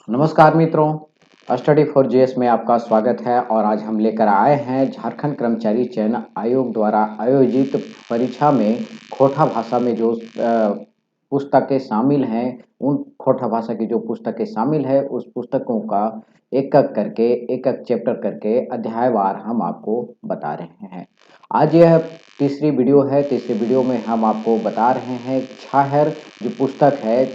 नमस्कार मित्रों, study for GS में आपका स्वागत है। और आज हम लेकर आए हैं झारखंड कर्मचारी चयन आयोग द्वारा आयोजित परीक्षा में खोटा भाषा में जो पुस्तकें शामिल हैं, उन खोटा भाषा की जो पुस्तकें शामिल है उस पुस्तकों का एक एक चैप्टर करके अध्यायवार हम आपको बता रहे हैं। आज यह तीसरी वीडियो है। तीसरी वीडियो में हम आपको बता रहे हैं छाहर जो पुस्तक है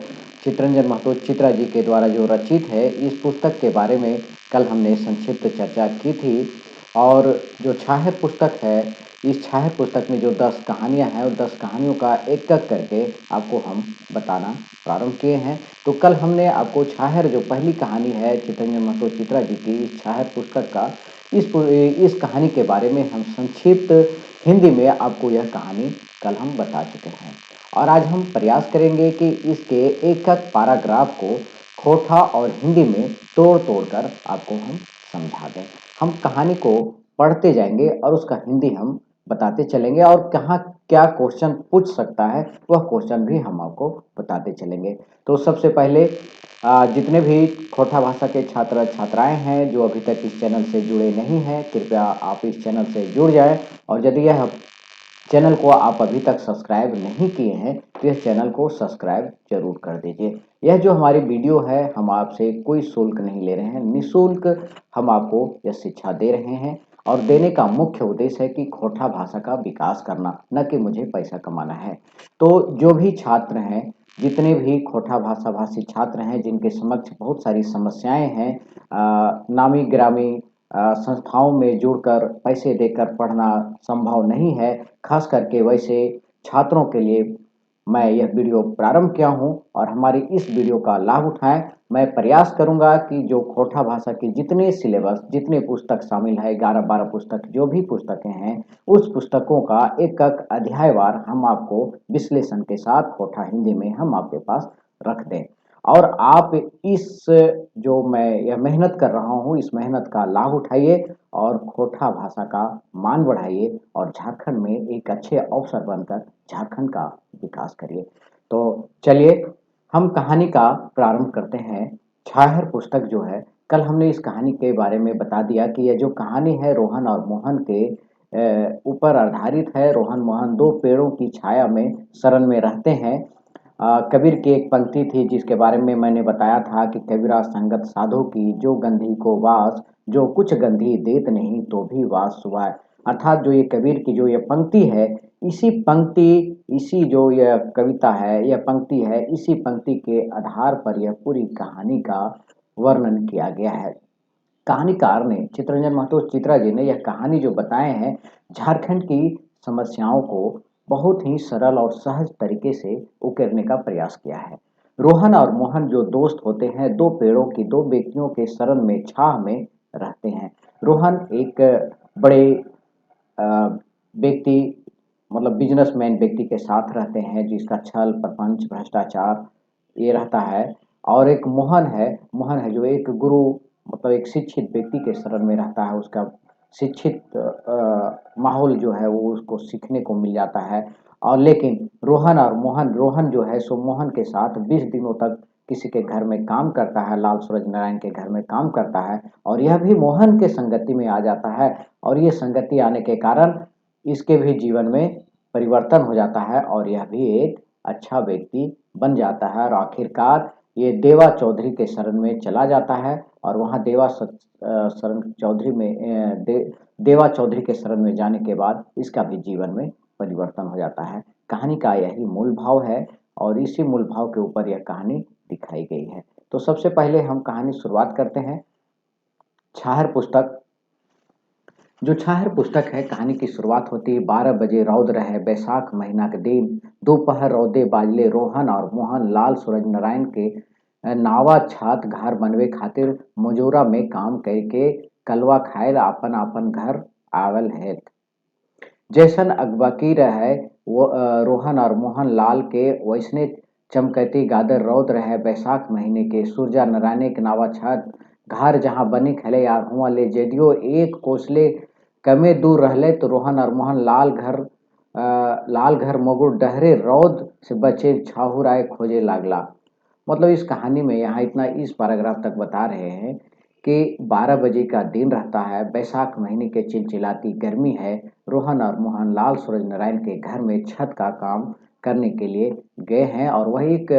चितरंजन महतो चित्रा जी के द्वारा जो रचित है, इस पुस्तक के बारे में कल हमने संक्षिप्त चर्चा की थी। और जो छाहर पुस्तक है, इस छाहर पुस्तक में जो 10 कहानियां हैं, उन 10 कहानियों का एक एक करके आपको हम बताना प्रारंभ किए हैं। तो कल हमने आपको छाहर जो पहली कहानी है चितरंजन महतो चित्रा जी की, इस छाहर पुस्तक का इस कहानी के बारे में हम संक्षिप्त हिंदी में आपको यह कहानी कल हम बता चुके हैं। और आज हम प्रयास करेंगे कि इसके एक एक पैराग्राफ को खोटा और हिंदी में तोड़ तोड़ कर आपको हम समझा दें। हम कहानी को पढ़ते जाएंगे और उसका हिंदी हम बताते चलेंगे, और कहाँ क्या क्वेश्चन पूछ सकता है वह क्वेश्चन भी हम आपको बताते चलेंगे। तो सबसे पहले जितने भी खोटा भाषा के छात्र छात्राएं हैं जो अभी तक इस चैनल से जुड़े नहीं हैं, कृपया आप इस चैनल से जुड़ जाएं। और यदि यह चैनल को आप अभी तक सब्सक्राइब नहीं किए हैं तो इस चैनल को सब्सक्राइब जरूर कर दीजिए। यह जो हमारी वीडियो है, हम आपसे कोई शुल्क नहीं ले रहे हैं, निःशुल्क हम आपको यह शिक्षा दे रहे हैं। और देने का मुख्य उद्देश्य है कि खोटा भाषा का विकास करना, न कि मुझे पैसा कमाना है। तो जो भी छात्र हैं, जितने भी खोटा भाषा भाषी छात्र हैं जिनके समक्ष बहुत सारी समस्याएं हैं, नामी गिरामी संस्थाओं में जुड़कर पैसे देकर पढ़ना संभव नहीं है, खास करके वैसे छात्रों के लिए मैं यह वीडियो प्रारंभ किया हूं। और हमारी इस वीडियो का लाभ उठाएं। मैं प्रयास करूंगा कि जो खोटा भाषा की जितने सिलेबस, जितने पुस्तक शामिल है, 11-12 पुस्तक जो भी पुस्तकें हैं, उस पुस्तकों का एक एक अध्यायवार हम आपको विश्लेषण के साथ खोटा हिंदी में हम आपके पास रख दें। और आप इस जो मैं यह मेहनत कर रहा हूँ, इस मेहनत का लाभ उठाइए और खोटा भाषा का मान बढ़ाइए और झारखंड में एक अच्छे अवसर बनकर झारखंड का विकास करिए। तो चलिए हम कहानी का प्रारंभ करते हैं। छाहर पुस्तक जो है, कल हमने इस कहानी के बारे में बता दिया कि यह जो कहानी है रोहन और मोहन के ऊपर आधारित है। रोहन मोहन दो पेड़ों की छाया में शरण में रहते हैं। कबीर की एक पंक्ति थी जिसके बारे में मैंने बताया था कि कबीरा संगत साधु की जो गंधी को वास, जो कुछ गंधी देत नहीं तो भी वास सुवाय। अर्थात जो ये कबीर की जो ये पंक्ति है, इसी पंक्ति, इसी जो यह कविता है, यह पंक्ति है, इसी पंक्ति के आधार पर यह पूरी कहानी का वर्णन किया गया है। कहानीकार ने चितरंजन महतो चित्रा जी ने यह कहानी जो बताए हैं, झारखंड की समस्याओं को बहुत ही सरल और सहज तरीके से उकेरने का प्रयास किया है। रोहन और मोहन जो दोस्त होते हैं, दो पेड़ों की दो व्यक्तियों के शरण में छाह में रहते हैं। रोहन एक बड़े व्यक्ति, मतलब बिजनेसमैन व्यक्ति के साथ रहते हैं जिसका छल प्रपंच भ्रष्टाचार ये रहता है। और एक मोहन है जो एक गुरु, मतलब एक शिक्षित व्यक्ति के शरण में रहता है। उसका शिक्षित माहौल जो है वो उसको सीखने को मिल जाता है। और लेकिन रोहन जो है सो मोहन के साथ 20 दिनों तक किसी के घर में काम करता है, लाल सूरज नारायण के घर में काम करता है। और यह भी मोहन के संगति में आ जाता है। और ये संगति आने के कारण इसके भी जीवन में परिवर्तन हो जाता है और यह भी एक अच्छा व्यक्ति बन जाता है। और आखिरकार ये देवा चौधरी के शरण में चला जाता है। और वहाँ शरण चौधरी में देवा चौधरी के शरण में जाने के बाद इसका भी जीवन में परिवर्तन हो जाता है। कहानी का यही मूल भाव है और इसी मूल भाव के ऊपर यह कहानी दिखाई गई है। तो सबसे पहले हम कहानी शुरुआत करते हैं। छाहर पुस्तक, जो छाहर पुस्तक है, कहानी की शुरुआत होती है 12 बजे रौद रहे बैसाख महीना के दिन, दोपहर रौदे बाजले रोहन और मोहन लाल सूरज नारायण के नावा छात घर बनवे खातिर मजूरा में काम करके कलवा खाए आपन आपन घर आवल है। जैसन अगबकी रहे वो रोहन और मोहन लाल के वैसने चमकती गादर रौद रहे बैसाख महीने के सूरजा नारायण के नावा छत घर जहाँ बनी खले यार हुआ ले जदियो एक कोसले कमे दूर रहले तो रोहन और मोहन लाल घर मगुर डहरे रौद से बचे छाहुर आए खोजे लागला। मतलब इस कहानी में यहाँ इतना इस पैराग्राफ तक बता रहे हैं कि 12 बजे का दिन रहता है, बैसाख महीने के चिलचिलाती गर्मी है। रोहन और मोहन लाल सूरज नारायण के घर में छत का काम करने के लिए गए हैं और वही एक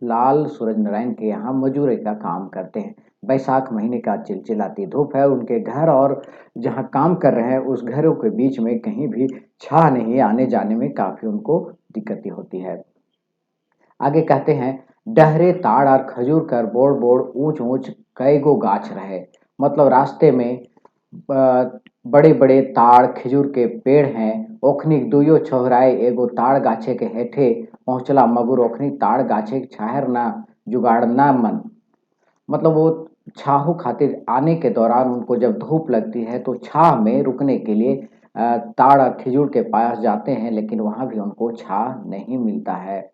लाल सूरज नारायण के यहाँ मजूरी का काम करते हैं। बैसाख महीने का चिलचिलाती धूप है, उनके घर और जहाँ काम कर रहे हैं उस घरों के बीच में कहीं भी छाह नहीं, आने जाने में काफ़ी उनको दिक्कतें होती है। आगे कहते हैं, डहरे ताड़ और खजूर कर बोड़ बोड़ ऊंच ऊंच कई गो गाछ रहे। मतलब रास्ते में बड़े बड़े ताड़ खजूर के पेड़ हैं। ओखनी दुइयो छोहराए एगो ताड़ गाछे के हेठे पहुंचला, मगर ओखनी ताड़ गाछे के छाहर ना जुगाड़ ना मन। मतलब वो छाहों खातिर आने के दौरान उनको जब धूप लगती है तो छाह में रुकने के लिए ताड़ और खजूर के पास जाते हैं, लेकिन वहां भी उनको छाह नहीं मिलता है।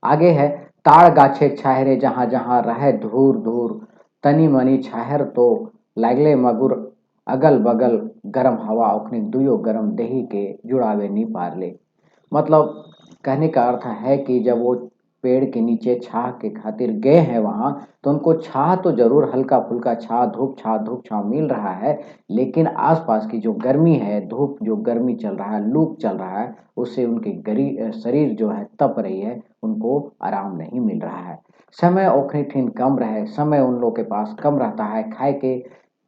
आगे है, ताड़ गाछे छाहरे जहाँ जहाँ रहे धूर धूर, तनी मनी छाहर तो लागले, मगुर अगल बगल गरम हवा ओखनी दुयो गरम देही के जुड़ावे नहीं पारले। मतलब कहने का अर्थ है कि जब वो पेड़ के नीचे छाह के खातिर गए हैं वहां, तो उनको छाह तो जरूर हल्का फुल्का धूप छाव मिल रहा है, लेकिन आसपास की जो गर्मी है, धूप जो गर्मी चल रहा है, लू चल रहा है, उससे उनकी शरीर जो है तप रही है, उनको आराम नहीं मिल रहा है। समय ओखनी ठिन कम रहे, समय उन लोग के पास कम रहता है। खाए के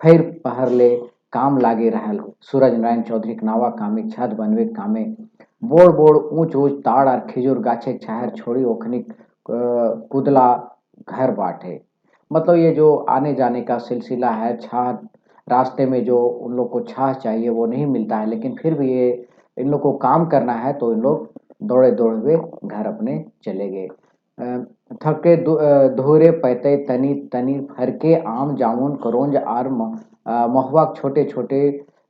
फिर पहर ले काम लागे रहल। सूरज नारायण चौधरी के नावा कामे छत बनवे के कामे बोड़ बोड़ ऊंच ऊंच ताड़ और खिजूर गाछे छाहर छोड़ी ओखनी कुदला घर बाटे। मतलब ये जो आने जाने का सिलसिला है, छाह रास्ते में जो उन लोग को छाह चाहिए वो नहीं मिलता है, लेकिन फिर भी ये इन लोग को काम करना है तो इन लोग दौड़े दौड़े घर अपने चले गए। थके धोरे पैते तनी तनी फरके आम जामुन करौंज और महुआ छोटे छोटे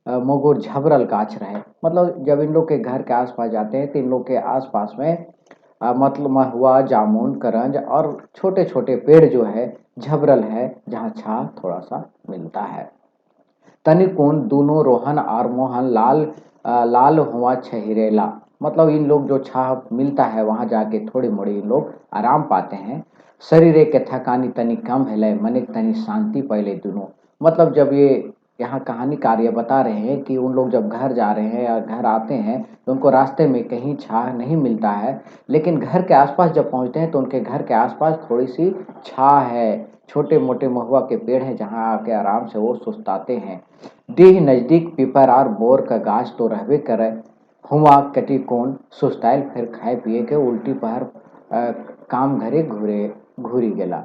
मोगुर झबरल गाछ रहे। मतलब जब इन लोग के घर के आसपास जाते हैं तो इन लोग के आसपास में मतलब महुआ जामुन करंज और छोटे छोटे पेड़ जो है झबरल है, जहाँ छाह थोड़ा सा मिलता है। तनिकोन दोनों रोहन और मोहन लाल हुआ छहिरेला। मतलब इन लोग जो छाह मिलता है वहां जाके थोड़ी मोड़ी इन लोग आराम पाते हैं। शरीर के थकानी तनी कम है, मने तनी शांति पहले दोनों। मतलब जब ये यहाँ कहानीकार ये बता रहे हैं कि उन लोग जब घर जा रहे हैं या घर आते हैं तो उनको रास्ते में कहीं छाह नहीं मिलता है, लेकिन घर के आसपास जब पहुंचते हैं तो उनके घर के आसपास थोड़ी सी छाह है। छोटे मोटे महुआ के पेड़ हैं जहाँ आके आराम से वो सुस्ताते हैं। देह नजदीक पीपर और बोर का गाछ तो रहबे करे। हुआ कटी कोन सुस्ताइल फिर खाए पिए के उल्टी पहर काम घरे घूरी गेला।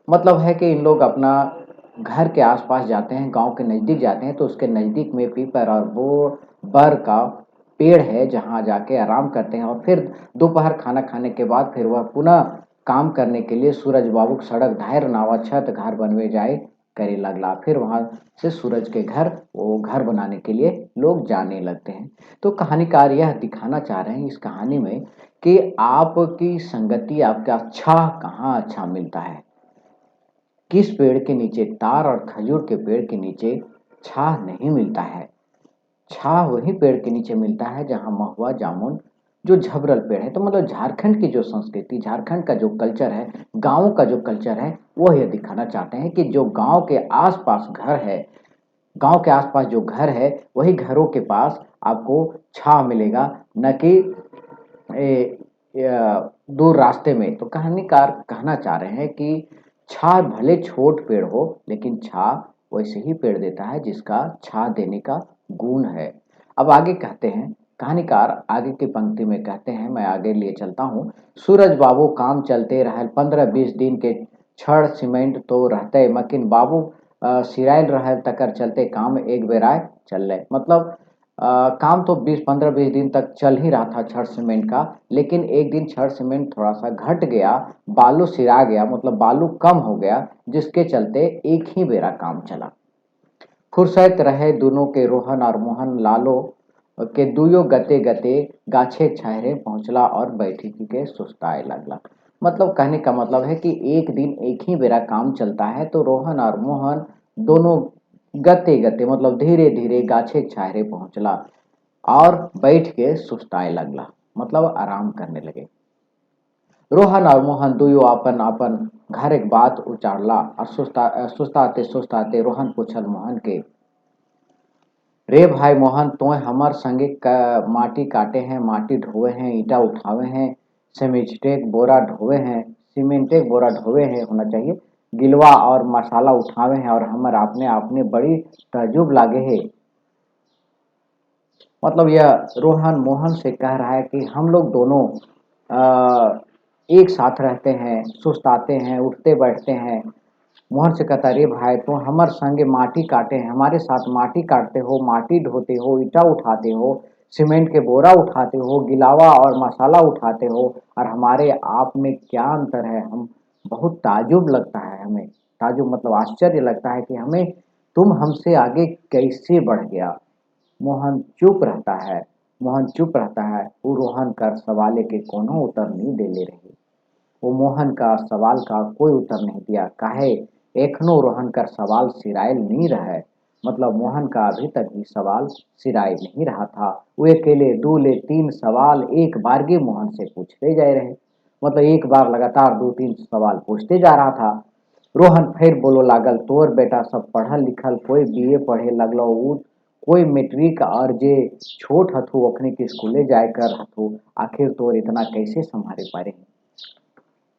मतलब है कि इन लोग अपना घर के आसपास जाते हैं, गांव के नज़दीक जाते हैं तो उसके नज़दीक में पीपल और वो बर का पेड़ है जहां जाके आराम करते हैं, और फिर दोपहर खाना खाने के बाद फिर वह पुनः काम करने के लिए सूरज बाबू के सड़क धायर नावा छत घर बनवे जाए करे लगला। फिर वहां से सूरज के घर वो घर बनाने के लिए लोग जाने लगते हैं। तो कहानीकार यह दिखाना चाह रहे हैं इस कहानी में कि आपकी संगति आपका अच्छा कहाँ अच्छा मिलता है। किस पेड़ के नीचे, तार और खजूर के पेड़ के नीचे छाह नहीं मिलता है। छाह वही पेड़ के नीचे मिलता है जहाँ महुआ जामुन जो झबरल पेड़ है। तो मतलब झारखंड की जो संस्कृति, झारखंड का जो कल्चर है, गाँव का जो कल्चर है, वो ये दिखाना चाहते हैं कि जो गाँव के आसपास घर है, गांव के आसपास जो घर है वही घरों के पास आपको छाव मिलेगा, न कि दूर रास्ते में। तो कहानीकार कहना चाह रहे हैं कि छाव भले छोट पेड़ हो, लेकिन छाव वैसे ही पेड़ देता है जिसका छाव देने का गुण है। अब आगे कहते हैं, कहानीकार आगे की पंक्ति में कहते हैं, मैं आगे लिए चलता हूँ। सूरज बाबू काम चलते रहे 15-20 दिन के छड़ सीमेंट तो रहते, मकिन बाबू सिराइल रहे तकर चलते काम एक बेराय चल रहे। मतलब काम तो 20-15-20 दिन तक चल ही रहा था छड़ सीमेंट का, लेकिन एक दिन छड़ सीमेंट थोड़ा सा घट गया, बालू सिरा गया, मतलब बालू कम हो गया, जिसके चलते एक ही बेरा काम चला। फुर्सत रहे दोनों के रोहन और मोहन लालो के दुयो गते गते गाछे छाहरे पहुंचला और बैठी के सुस्ताए लगला। मतलब कहने का मतलब है कि एक दिन एक ही बेरा काम चलता है तो रोहन और मोहन दोनों गते गते मतलब धीरे धीरे गाछे छाहरे पहुंचला और बैठ के सुस्ताए लगला, मतलब आराम करने लगे। रोहन और मोहन दुयो अपन अपन घर एक बात उचारला और सुस्ताते सुस्ताते रोहन पूछल मोहन के, रे भाई मोहन तोय हमर संगे माटी काटे हैं, माटी ढोवे हैं, ईटा उठावे हैं, सीमेंटेक बोरा ढोवे हैं होना चाहिए, गिलवा और मसाला उठावे हैं और हमर आपने आपने बड़ी ताजुब लागे है। मतलब यह रोहन मोहन से कह रहा है कि हम लोग दोनों अ, एक साथ रहते हैं, सुस्ताते हैं, उठते बैठते हैं। मोहन से कहता, रे भाई तो हमर संगे माटी काटे हैं, हमारे साथ माटी काटते हो, माटी ढोते हो, ईटा उठाते हो, सीमेंट के बोरा उठाते हो, गिलावा और मसाला उठाते हो, और हमारे आप में क्या अंतर है। हम बहुत ताजुब लगता है हमें, ताजुब मतलब आश्चर्य लगता है कि हमें तुम हमसे आगे कैसे बढ़ गया। मोहन चुप रहता है। मोहन चुप रहता है। वो रोहन कर सवाले के कोनो उत्तर नहीं दे ले रही। वो मोहन का सवाल का कोई उत्तर नहीं दिया। काहे एखनो रोहन कर सवाल सिराइल नहीं रहा है। मतलब मोहन का अभी तक भी सवाल सिराइल नहीं रहा था। वो अकेले दो ले तीन सवाल एक बार के मोहन से पूछते जा रहे। मतलब एक बार लगातार दो तीन सवाल पूछते जा रहा था। रोहन फिर बोलो लागल, तोर बेटा सब पढ़ल लिखल, कोई बीए पढ़े लगलो, उ कोई मैट्रिक और जे छोट हथु ओखने के स्कूले जाए कर हथु, आखिर तोर इतना कैसे संभाले पारे।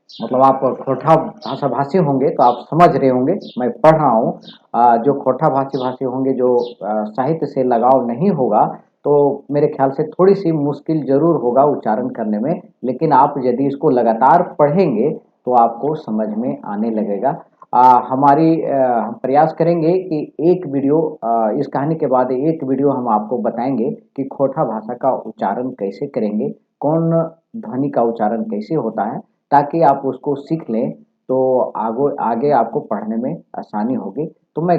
मतलब आप खोरठा भाषा भाषी होंगे तो आप समझ रहे होंगे मैं पढ़ रहा हूँ। जो खोरठा भाषी भाषी होंगे, जो साहित्य से लगाव नहीं होगा, तो मेरे ख्याल से थोड़ी सी मुश्किल जरूर होगा उच्चारण करने में, लेकिन आप यदि इसको लगातार पढ़ेंगे तो आपको समझ में आने लगेगा। हम प्रयास करेंगे कि एक वीडियो, इस कहानी के बाद एक वीडियो हम आपको बताएंगे कि खोरठा भाषा का उच्चारण कैसे करेंगे, कौन ध्वनि का उच्चारण कैसे होता है, ताकि आप उसको सीख लें तो आगे आपको पढ़ने में आसानी होगी। तो मैं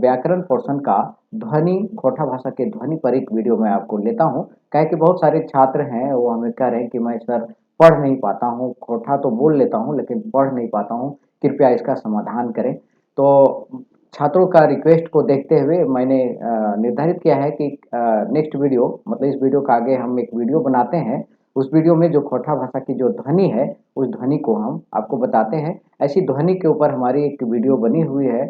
व्याकरण पोर्शन का ध्वनि, खोरठा भाषा के ध्वनि पर एक वीडियो मैं आपको लेता हूँ। क्या कि बहुत सारे छात्र हैं वो हमें कह रहे हैं कि मैं सर पढ़ नहीं पाता हूँ, खोरठा तो बोल लेता हूँ लेकिन पढ़ नहीं पाता हूँ, कृपया इसका समाधान करें। तो छात्रों का रिक्वेस्ट को देखते हुए मैंने निर्धारित किया है कि नेक्स्ट वीडियो, मतलब इस वीडियो का आगे हम एक वीडियो बनाते हैं। उस वीडियो में जो खोरठा भाषा की जो ध्वनि है, उस ध्वनि को हम आपको बताते हैं। ऐसी ध्वनि के ऊपर हमारी एक वीडियो बनी हुई है,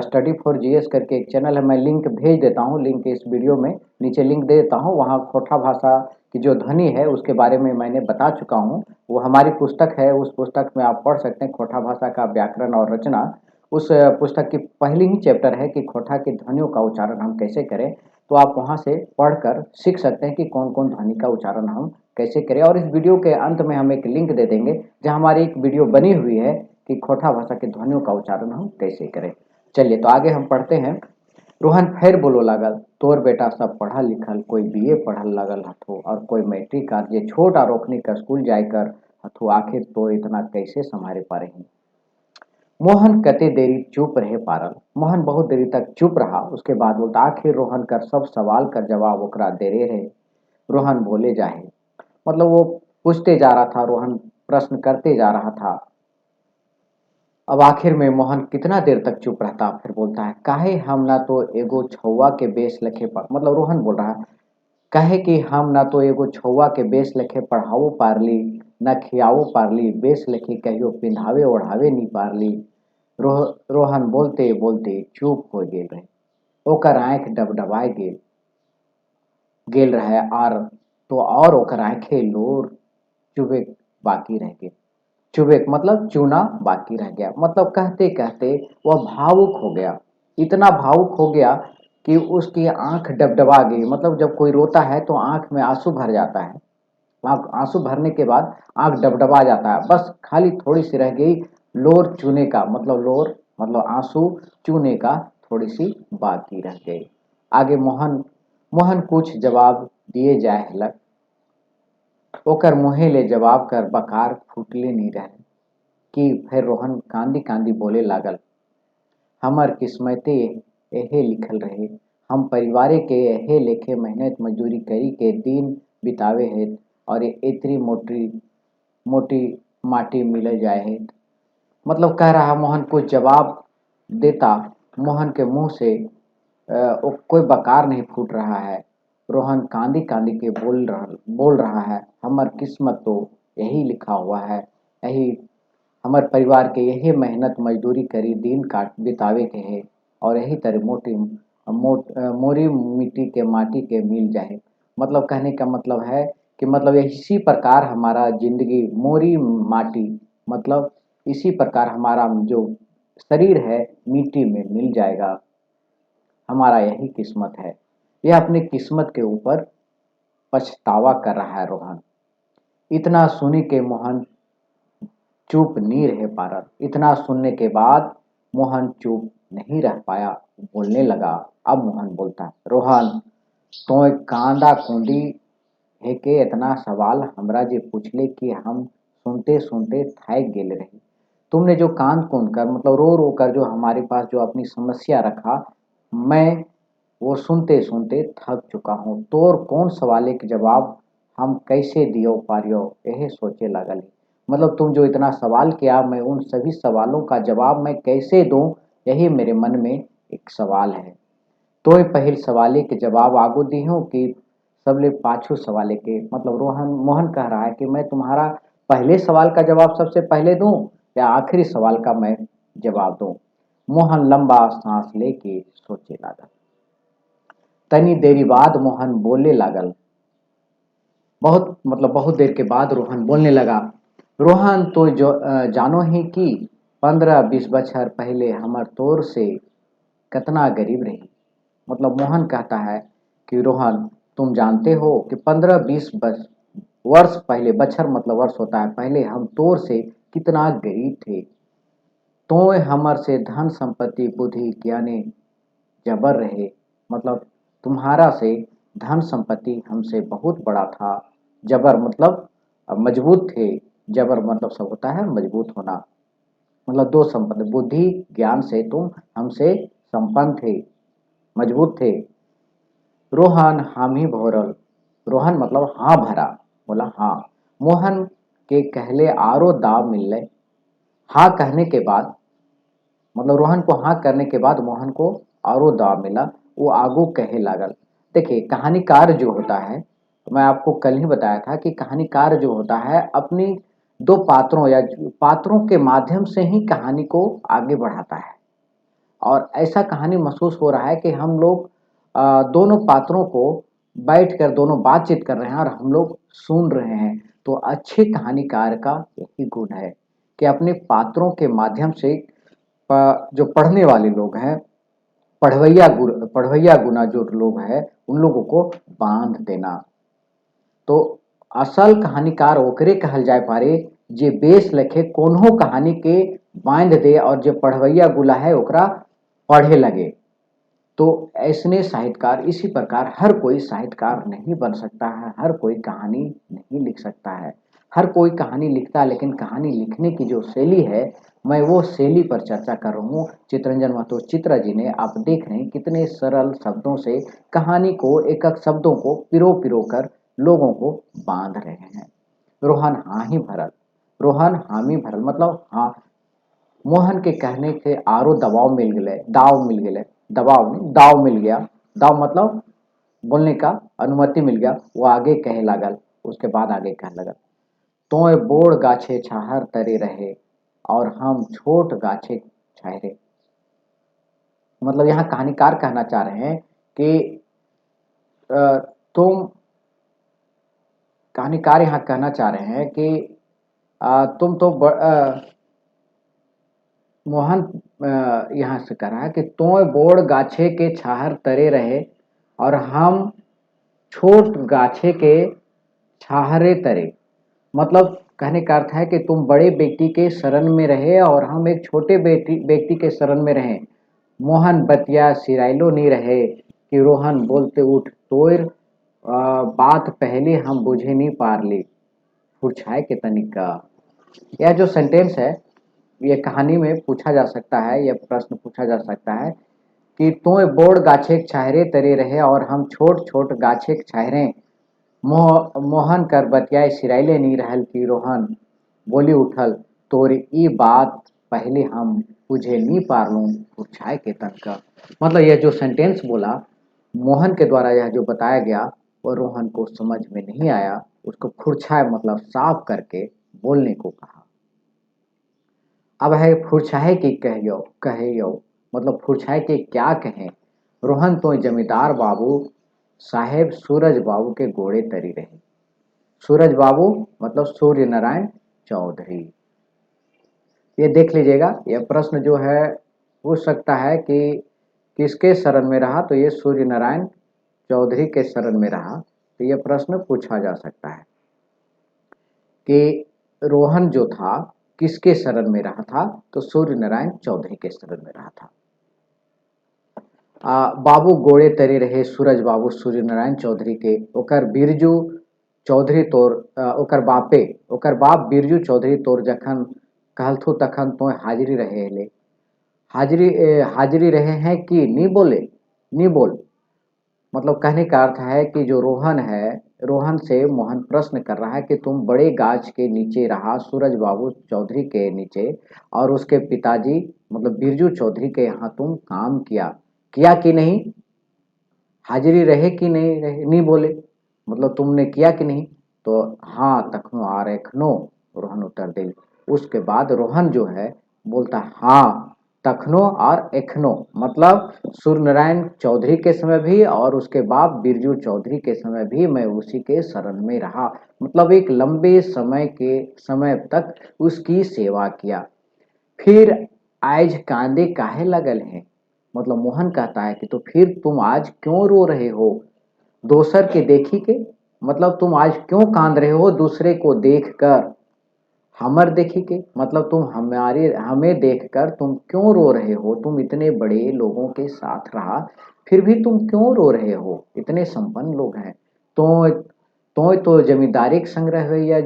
स्टडी फॉर जीएस करके एक चैनल है। मैं लिंक भेज देता हूँ, लिंक इस वीडियो में नीचे लिंक दे देता हूँ। वहाँ खोरठा भाषा की जो ध्वनि है उसके बारे में मैंने बता चुका हूँ। वो हमारी पुस्तक है, उस पुस्तक में आप पढ़ सकते हैं खोरठा भाषा का व्याकरण और रचना। उस पुस्तक की पहली ही चैप्टर है कि खोरठा की ध्वनियों का उच्चारण हम कैसे करें। तो आप वहाँ से पढ़कर सीख सकते हैं कि कौन कौन ध्वनि का उच्चारण हम कैसे करें। और इस वीडियो के अंत में हम एक लिंक दे देंगे जहाँ हमारी एक वीडियो बनी हुई है कि खोरठा भाषा की ध्वनियों का उच्चारण हम कैसे करें। चलिए तो आगे हम पढ़ते हैं। रोहन फिर बोलो लागल, तोर बेटा सब पढ़ल लिखल, कोई बीए पढ़ल लगल हथो और कोई मैट्रिक और जे छोट और ओखनी का स्कूल जाकर हथो, आखिर तो इतना कैसे संभाले पा रही। मोहन कते देरी चुप रहे पारल। मोहन बहुत देरी तक चुप रहा। उसके बाद बोलता, आखिर रोहन कर सब सवाल का जवाब ओकरा दे रहे। रोहन बोले जाहे, मतलब वो पूछते जा रहा था, रोहन प्रश्न करते जा रहा था। अब आखिर में मोहन कितना देर तक चुप रहता, फिर बोलता है, काहे हम ना तो एगो छौवा के बेस लखे पर, मतलब रोहन बोल रहा है, काहे कि हम ना तो एगो छौवा के बेस लखे पढ़ाओ पारली, न खियाओ पारली, बेस लखे कहियो पिंधावे ओढ़ावे नहीं पारली। रोहन बोलते बोलते चुप हो गेल रहे। ओकर आँख डबडबाए गेल रहे और तो और ओकर आँखें लोर चुबे बाकी रह गए। चुबे मतलब चूना बाकी रह गया। मतलब कहते कहते वह भावुक हो गया। इतना भावुक हो गया कि उसकी आंख डबडबा गई। मतलब जब कोई रोता है तो आंख में आंसू भर जाता है। आंख आंसू भरने के बाद आंख डबडबा जाता है। बस खाली थोड़ी सी रह गई लोर चूने का, मतलब लोर मतलब आंसू चूने का थोड़ी सी बाकी रह गई। आगे मोहन मोहन कुछ जवाब दिए जाए हलक, ओकर मुँहे ले जवाब कर बकार फूटले नहीं रहे कि फिर रोहन कांदी कांदी बोले लागल, हमर किस्मते एहे लिखल रहे। हम परिवारे के एहे लेखे मेहनत मजदूरी करी के दिन बितावे हैं और इतनी मोटी मोटी माटी मिल जाए है। मतलब कह रहा मोहन को जवाब देता, मोहन के मुंह से कोई बकार नहीं फूट रहा है। रोहन कांदी कांदी के बोल रहा है, हमर किस्मत तो यही लिखा हुआ है, यही हमर परिवार के यही मेहनत मजदूरी करी दिन काट बितावे के है, और यही तरह मोरी मिट्टी के माटी के मिल जाए। मतलब कहने का मतलब है कि मतलब इसी प्रकार हमारा जिंदगी मोरी माटी, मतलब इसी प्रकार हमारा जो शरीर है मिट्टी में मिल जाएगा, हमारा यही किस्मत है। यह अपनी किस्मत के ऊपर पछतावा कर रहा है रोहन। इतना सुनी के मोहन चुप नहीं रह पा रहा। इतना सुनने के बाद मोहन चुप नहीं रह पाया, बोलने लगा। अब मोहन बोलता है, रोहन तो एक कांदा कुंडी है के इतना सवाल हमरा जे पूछले कि हम सुनते सुनते थाक गेल रही। तुमने जो कांद कूद कर मतलब रो रो कर जो हमारे पास जो अपनी समस्या रखा, मैं वो सुनते सुनते थक चुका हूँ। तोर कौन सवाले के जवाब हम कैसे दियो पारियो यह सोचे लगल। मतलब तुम जो इतना सवाल किया, मैं उन सभी सवालों का जवाब मैं कैसे दूं, यही मेरे मन में एक सवाल है। तो पहिल सवाले के जवाब आगो दी हूँ कि सबले पाछू सवाले के। मतलब रोहन मोहन कह रहा है कि मैं तुम्हारा पहले सवाल का जवाब सबसे पहले दूं या आखिरी सवाल का मैं जवाब दूं। मोहन लंबा सांस लेके सोचे लागल। तनी देरी बाद मोहन बोलने लागल। बहुत देर के बाद रोहन बोलने लगा। रोहन तो जो जानो ही कि 15-20 बछर पहले हमर तोर से कितना गरीब रही। मतलब मोहन कहता है कि रोहन तुम जानते हो कि 15-20 वर्ष पहले, बछर मतलब वर्ष होता है, पहले हम तोर से कितना गरीब थे। तो हमर से धन संपत्ति बुद्धि ज्ञाने जबर रहे। मतलब तुम्हारा से धन संपत्ति हमसे बहुत बड़ा था। जबर मतलब मजबूत थे। जबर मतलब सब होता है मजबूत होना। मतलब दो संपत्ति, बुद्धि ज्ञान से तुम हमसे संपन्न थे, मजबूत थे। रोहन हामी भरल। रोहन मतलब हाँ भरा, बोला हाँ। मोहन के कहले आरो दाव मिलले। हाँ कहने के बाद मतलब रोहन को हाँ करने के बाद मोहन को आरो दाव मिला। वो आगू कहे लागल। देखिए कहानीकार जो होता है, तो मैं आपको कल ही बताया था कि कहानीकार जो होता है अपनी दो पात्रों या पात्रों के माध्यम से ही कहानी को आगे बढ़ाता है। और ऐसा कहानी महसूस हो रहा है कि हम लोग दोनों पात्रों को बैठकर दोनों बातचीत कर रहे हैं और हम लोग सुन रहे हैं। तो अच्छे कहानीकार का यही गुण है कि अपने पात्रों के माध्यम से जो पढ़ने वाले लोग हैं, पढ़वैया गुना जो लोग हैं, उन लोगों को बांध देना। तो असल कहानीकार ओकरे कहल जाए पारे जे बेस लिखे कोनो कहानी के बांध दे और जो पढ़वैया गुला है ओकरा पढ़े लगे। तो ऐसने साहित्यकार, इसी प्रकार हर कोई साहित्यकार नहीं बन सकता है, हर कोई कहानी नहीं लिख सकता है। हर कोई कहानी लिखता है, लेकिन कहानी लिखने की जो शैली है, मैं वो शैली पर चर्चा कर रहा हूँ। चित्रंजन महतो चित्रा जी ने, आप देख रहे हैं कितने सरल शब्दों से कहानी को, एक एक शब्दों को पिरो पिरो कर लोगों को बांध रहे हैं। रोहन हामी भरल। रोहन हामी भरल मतलब हाँ, मोहन के कहने के आरो दबाव मिल गए, दाव मिल गए, दबाव नहीं दाव मिल गया। दाव मतलब बोलने का अनुमति मिल गया। वो आगे कहे लागल। उसके बाद आगे कहे लगल, तोय बोड़ गाछे छाहर तरे रहे और हम छोट गाछे छाहरे। मतलब यहाँ कहानीकार कहना चाह रहे हैं कि तुम, कहानीकार यहाँ कहना चाह रहे हैं कि तुम तो मोहन यहाँ से कह रहा है कि तोय बोड़ गाछे के छाहर तरे रहे और हम छोट गाछे के छाहरे तरे। मतलब कहने का अर्थ है कि तुम बड़े व्यक्ति के शरण में रहे और हम एक छोटे व्यक्ति के शरण में रहे। मोहन बतिया सिराइलो नहीं रहे कि रोहन बोलते उठ तोर बात पहले हम बुझे नहीं पारली फुरछाए के तनिका। यह जो सेंटेंस है, ये कहानी में पूछा जा सकता है, यह प्रश्न पूछा जा सकता है कि तोय बोड़ गाछे छाहरे तरे रहे और हम छोट छोट गाछे छाहरे। मोहन कर बतियाए सिराइले नहीं रहल कि रोहन बोली उठल तोर ई बात पहले हम बुझे नहीं पारलू फुरछाए के तनका। मतलब यह जो सेंटेंस बोला, मोहन के द्वारा यह जो बताया गया वो रोहन को समझ में नहीं आया। उसको फुरछाए मतलब साफ करके बोलने को कहा। अब है फुरछाए की कहियो कहियो, मतलब फुरछाए के क्या कहें। रोहन तो जमींदार बाबू साहेब सूरज बाबू के घोड़े तरी रहे। सूरज बाबू मतलब सूर्य नारायण चौधरी। ये देख लीजिएगा, यह प्रश्न जो है पूछ सकता है कि किसके शरण में रहा, तो ये सूर्य नारायण चौधरी के शरण में रहा। तो यह प्रश्न पूछा जा सकता है कि रोहन जो था किसके शरण में रहा था, तो सूर्य नारायण चौधरी के शरण में रहा था। बाबू गोड़े तरे रहे सूरज बाबू सूर्य नारायण चौधरी के। ओकर बिरजू चौधरी तोर ओकर बाप बिरजू चौधरी तोर जखन कहलथु तखन तो हाजिरी रहे ले। हाजिरी रहे हैं कि नहीं बोले, नहीं बोल। मतलब कहने का अर्थ है कि जो रोहन है, रोहन से मोहन प्रश्न कर रहा है कि तुम बड़े गाछ के नीचे रहा सूरज बाबू चौधरी के नीचे, और उसके पिताजी मतलब बिरजू चौधरी के यहाँ तुम काम किया कि नहीं। हाजिरी रहे कि नहीं रहे, नहीं बोले, मतलब तुमने किया कि नहीं। तो हाँ तखनो आ रखनो, रोहन उत्तर दे। उसके बाद रोहन जो है बोलता है हाँ तखनो और एखनो, मतलब सूर्य नारायण चौधरी के समय भी और उसके बाप बिरजू चौधरी के समय भी मैं उसी के शरण में रहा। मतलब एक लंबे समय तक उसकी सेवा किया। फिर आज कांदे काहे लगल हैं, मतलब मोहन कहता है कि तो फिर तुम आज क्यों रो रहे हो दोसर के देखी के, मतलब तुम आज क्यों कांद रहे हो दूसरे को देखकर। हमर देखी के मतलब तुम हमें देखकर तुम क्यों रो रहे हो, तुम इतने बड़े लोगों के साथ रहा फिर भी तुम क्यों रो रहे हो, इतने संपन्न लोग हैं। तो जमींदारी के संग रहे या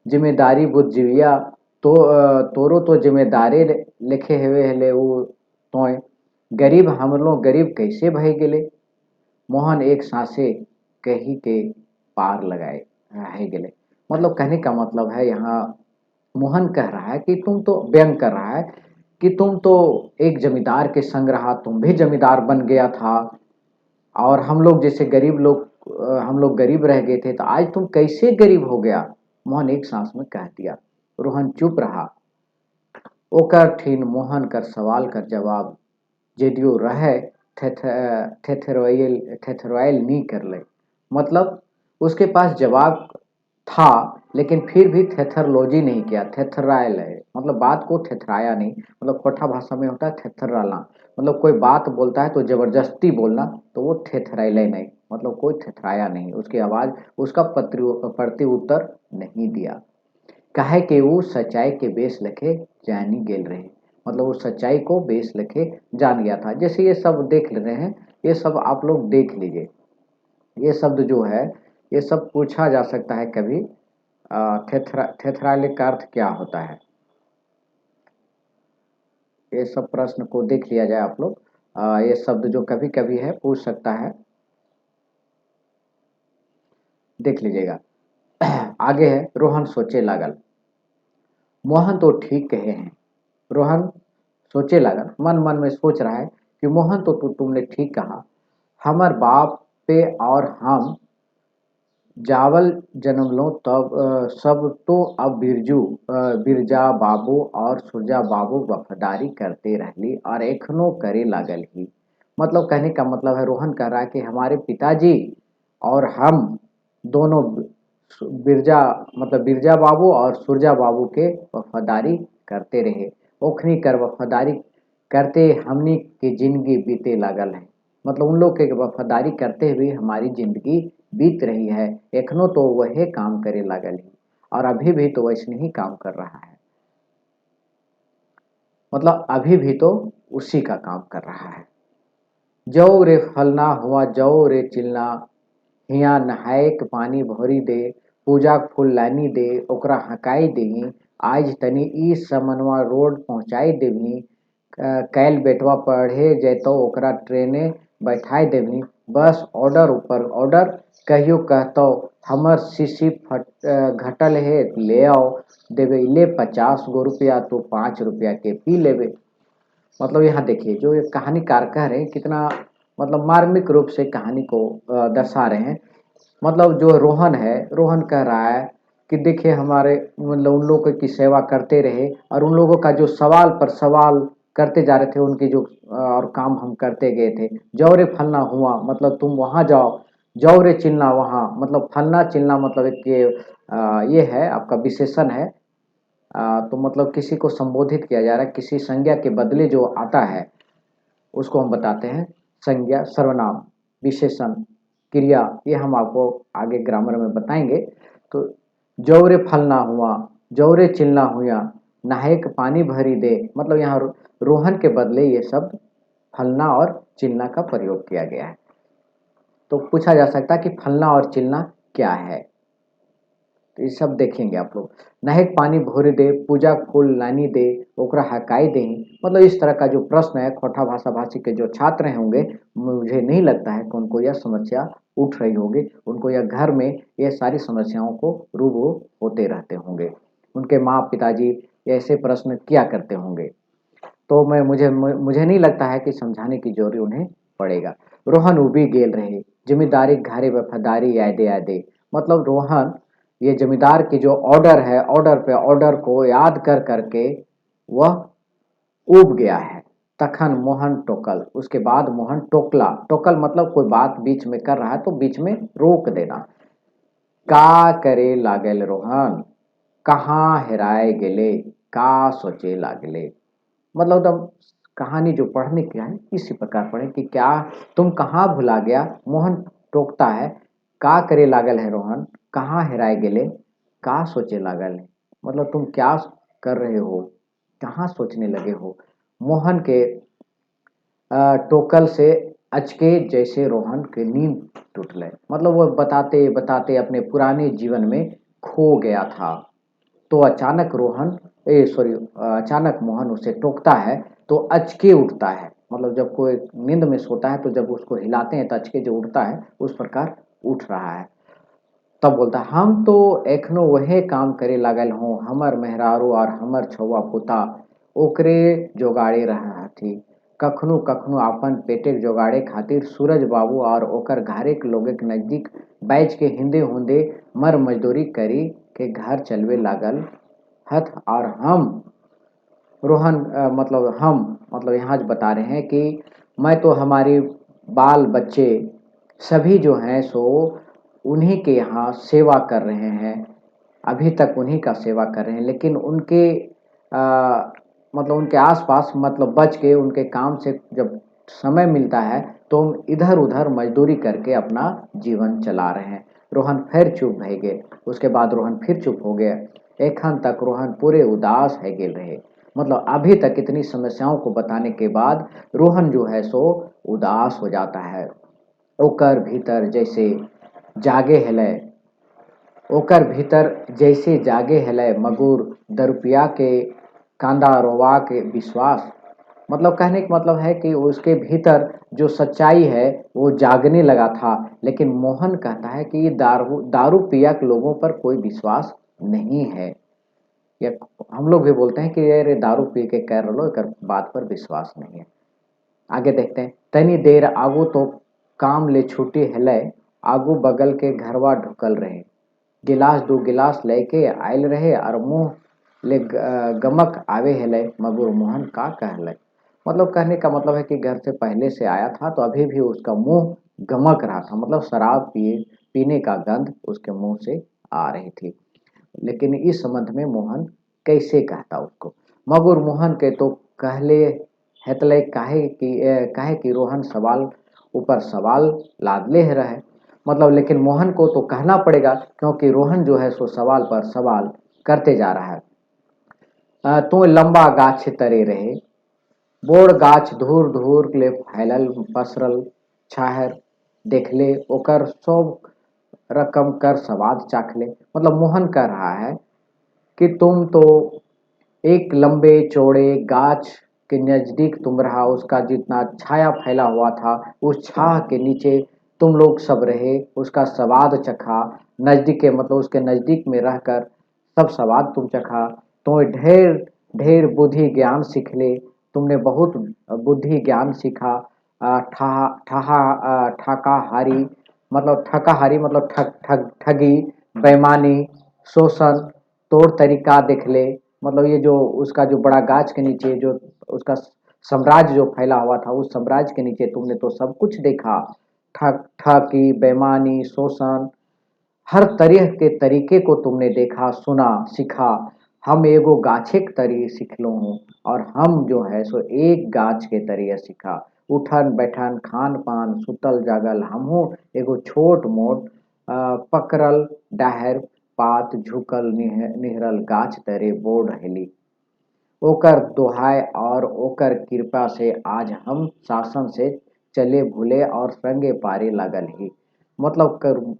जिम्मेदारी बुझिया, तोरो तो जिम्मेदारी लिखे हुए हले वो तोय गरीब हम लोग गरीब कैसे भय गेले। मोहन एक सांसे कही के पार लगाए रह गेले। मतलब कहने का मतलब है यहाँ मोहन कह रहा है कि तुम तो व्यंग कर रहा है कि तुम तो एक जमींदार के संग रहा, तुम भी जमींदार बन गया था, और हम लोग जैसे गरीब लोग हम लोग गरीब रह गए थे, तो आज तुम कैसे गरीब हो गया। मोहन एक सांस में कह दिया। रोहन चुप रहा। ओकर ठीन मोहन कर सवाल कर जवाब जेडियो रहे थेथरवाइल नहीं कर ले। मतलब उसके पास जवाब था लेकिन फिर भी थेथरलॉजी नहीं किया, थेथरायल है मतलब बात को थेथराया नहीं। मतलब कोठा भाषा में होता है थेथराना, मतलब कोई बात बोलता है तो जबरदस्ती बोलना, तो वो थेथराइले नहीं, मतलब कोई थेथराया नहीं, उसकी आवाज उसका प्रति उत्तर नहीं दिया। काहे कि वो सच्चाई के बेस लखे जानी गेल रहे, मतलब वो सच्चाई को बेस लखे जान गया था। जैसे ये सब देख ले रहे हैं, ये सब आप लोग देख लीजिए। ये शब्द जो है ये सब पूछा जा सकता है कभी। थेथरालिक का अर्थ क्या होता है, ये सब प्रश्न को देख लिया जाए आप लोग। ये शब्द जो कभी कभी है पूछ सकता है, देख लीजिएगा। आगे है रोहन सोचे लागल। मोहन तो ठीक कहे हैं। रोहन सोचे लागल, मन मन में सोच रहा है कि मोहन तो तुमने ठीक कहा। हमर बाप पे और हम जावल जन्म लो तब सब तो अब बिरजा बाबू और सुरजा बाबू वफादारी करते रहली और एखनो करे लागल ही। मतलब कहने का मतलब है रोहन कह रहा है कि हमारे पिताजी और हम दोनों बिरजा मतलब बिरजा बाबू और सुरजा बाबू के वफादारी करते रहे। ओखनी कर वफादारी करते हमनी की जिंदगी बीते लागल है। मतलब उन लोग के वफादारी करते हुए हमारी जिंदगी बीत रही है। एखनो तो वही काम करे लागल ही, और अभी भी तो वैसे ही काम कर रहा है। मतलब अभी भी तो उसी का काम कर रहा है। जौ रे फलना हुआ जौ रे चिलना, हिया नहाए के पानी भरी दे, पूजा के फूल लानी दे ओकरा हकाई देही, आज तनी ई समनवा रोड पहुँचाई देवी, कैल बेटवा पढ़े जैतो ओकरा ट्रेने बैठाई देवी, बस ऑर्डर ऊपर ऑर्डर कहियो कहतो हमर शीशी घटल है ले आओ देवे, ले 50 गो रुपया तो 5 रुपया के पी लेवे। मतलब यहाँ देखिए जो ये कहानीकार कह रहे हैं कितना मतलब मार्मिक रूप से कहानी को दर्शा रहे हैं। मतलब जो रोहन है, रोहन कह रहा है कि देखिए हमारे मतलब उन लोगों की सेवा करते रहे और उन लोगों का जो सवाल पर सवाल करते जा रहे थे, उनकी जो और काम हम करते गए थे। जौरे फलना हुआ मतलब तुम वहाँ जाओ, जौरे चिलना वहाँ मतलब फलना चिलना मतलब एक ये है आपका विशेषण है। तो मतलब किसी को संबोधित किया जा रहा है, किसी संज्ञा के बदले जो आता है उसको हम बताते हैं संज्ञा, सर्वनाम, विशेषण, क्रिया। ये हम आपको आगे ग्रामर में बताएंगे। तो जौरे फलना हुआ, जौरे चिलना हुआ, नहायक पानी भरी दे, मतलब यहाँ रोहन के बदले ये शब्द फलना और चिलना का प्रयोग किया गया है। तो पूछा जा सकता है कि फलना और चिलना क्या है, तो ये सब देखेंगे आप लोग। नहेक पानी भोरे दे, पूजा फूल लानी दे, ओकरा हकाई दे। मतलब इस तरह का जो प्रश्न है, खोटा भाषा भाषी के जो छात्र हैं होंगे, मुझे नहीं लगता है कि उनको यह समस्या उठ रही होगी। उनको यह घर में ये सारी समस्याओं को रूबरू होते रहते होंगे। उनके माँ पिताजी ऐसे प्रश्न किया करते होंगे। तो मुझे नहीं लगता है कि समझाने की जरूरत उन्हें पड़ेगा। रोहन उबी गेल रहे, जिम्मेदारी घारे वफादारी यादे यादे। मतलब रोहन ये जमींदार की जो ऑर्डर है, ऑर्डर पे ऑर्डर को याद कर करके वह उब गया है। तखन मोहन टोकल, उसके बाद मोहन टोकला। टोकल मतलब कोई बात बीच में कर रहा है तो बीच में रोक देना। का करे लागल रोहन, कहाँ हेराए गेले, का सोचे लागले। मतलब तब कहानी जो पढ़ने की है इसी प्रकार पढ़े कि क्या तुम कहाँ भुला गया। मोहन टोकता है, का करे लागल है रोहन, कहाँ हेराए गेले, का सोचे लागल है। मतलब तुम क्या कर रहे हो, कहाँ सोचने लगे हो। मोहन के टोकल से अचके जैसे रोहन के नींद टूटले। मतलब वो बताते बताते अपने पुराने जीवन में खो गया था। तो अचानक अचानक मोहन उसे टोकता है तो अचके उठता है। मतलब जब कोई नींद में सोता है तो जब उसको हिलाते हैं तो अचके जो उठता है उस प्रकार उठ रहा है। तब बोलता है, हम तो एखनो वहे काम करे लागल हों, हमर मेहरारू और हमर छौआ पुता ओकरे जोगाड़े रहा थी। कखनो कखनो अपन पेटे जोगाड़े खातिर सूरज बाबू और ओकर घरे के लोग के नजदीक बैठ के हिंदे हुंदे मर मजदूरी करी के घर चलवे लागल हथ। और हम रोहन मतलब यहाँ जो बता रहे हैं कि मैं तो हमारी बाल बच्चे सभी जो हैं सो उन्हीं के यहाँ सेवा कर रहे हैं। अभी तक उन्हीं का सेवा कर रहे हैं, लेकिन उनके मतलब उनके आसपास मतलब बच के उनके काम से जब समय मिलता है तो हम इधर उधर मजदूरी करके अपना जीवन चला रहे हैं। रोहन फिर चुप भय गए। उसके बाद रोहन फिर चुप हो गया। एखन तक रोहन पूरे उदास है गेल रहे। मतलब अभी तक इतनी समस्याओं को बताने के बाद रोहन जो है सो उदास हो जाता है। ओकर भीतर जैसे जागे हेलै, ओकर भीतर जैसे जागे हेलै मगुर दरुपिया के कांदा रोवा के विश्वास। मतलब कहने का मतलब है कि उसके भीतर जो सच्चाई है वो जागने लगा था। लेकिन मोहन कहता है कि ये दारू दारू पिया के लोगों पर कोई विश्वास नहीं है। या हम लोग भी बोलते हैं कि यार दारू पी के कह रहे लोग बात पर विश्वास नहीं है। आगे देखते हैं। तनी देर आगू तो काम ले छुट्टी हेलै, आगू बगल के घरवा ढुकल रहे। गिलास दो गिलास लेके आयल रहे और मुंह ले गमक आवे हेलै मगर मोहन का कहले। मतलब कहने का मतलब है कि घर से पहले से आया था तो अभी भी उसका मुंह गमक रहा था। मतलब शराब पीने का गंध उसके मुंह से आ रही थी। लेकिन इस संबंध में मोहन कैसे कहता उसको। मगर मोहन के तो कहले हेतले काहे कि रोहन सवाल ऊपर सवाल लादले है रहे। मतलब लेकिन मोहन को तो कहना पड़ेगा क्योंकि रोहन जो है सो सवाल पर सवाल करते जा रहा है। तो लंबा गाछ तरे रहे, बोड़ गाछ धूर धूर ले फैलल पसरल छाहर देखले ओकर सब रकम कर स्वाद चाखले। मतलब मोहन कह रहा है कि तुम तो एक लंबे चौड़े गाछ के नजदीक तुम रहा, उसका जितना छाया फैला हुआ था उस छाह के नीचे तुम लोग सब रहे, उसका स्वाद चखा। नजदीक के मतलब उसके नजदीक में रहकर सब स्वाद तुम चखा। तो ढेर ढेर बुद्धि ज्ञान सीख ले, तुमने बहुत बुद्धि ज्ञान सीखा। ठाकाहारी मतलब ठकाहारी मतलब ठगी, बेईमानी, शोषण, तौर तरीका देख ले। मतलब ये जो उसका जो बड़ा गाछ के नीचे जो उसका साम्राज्य जो फैला हुआ था, उस साम्राज्य के नीचे तुमने तो सब कुछ देखा। ठगी, बेईमानी, शोषण, हर तरह के तरीके को तुमने देखा, सुना, सीखा। हम एगो गाछे के तरी सिखलो हूँ और हम जो है सो एक गाछ के तरिया सीखा। उठन बैठन खान पान सुतल जागल हमहू एगो छोट मोट पकड़ल डाहर पात झुकल निहरल गाछ तरे बोल रहेली। ओकर दोहाय और ओकर कृपा से आज हम शासन से चले भूले और रंगे पारे लागल ही। मतलब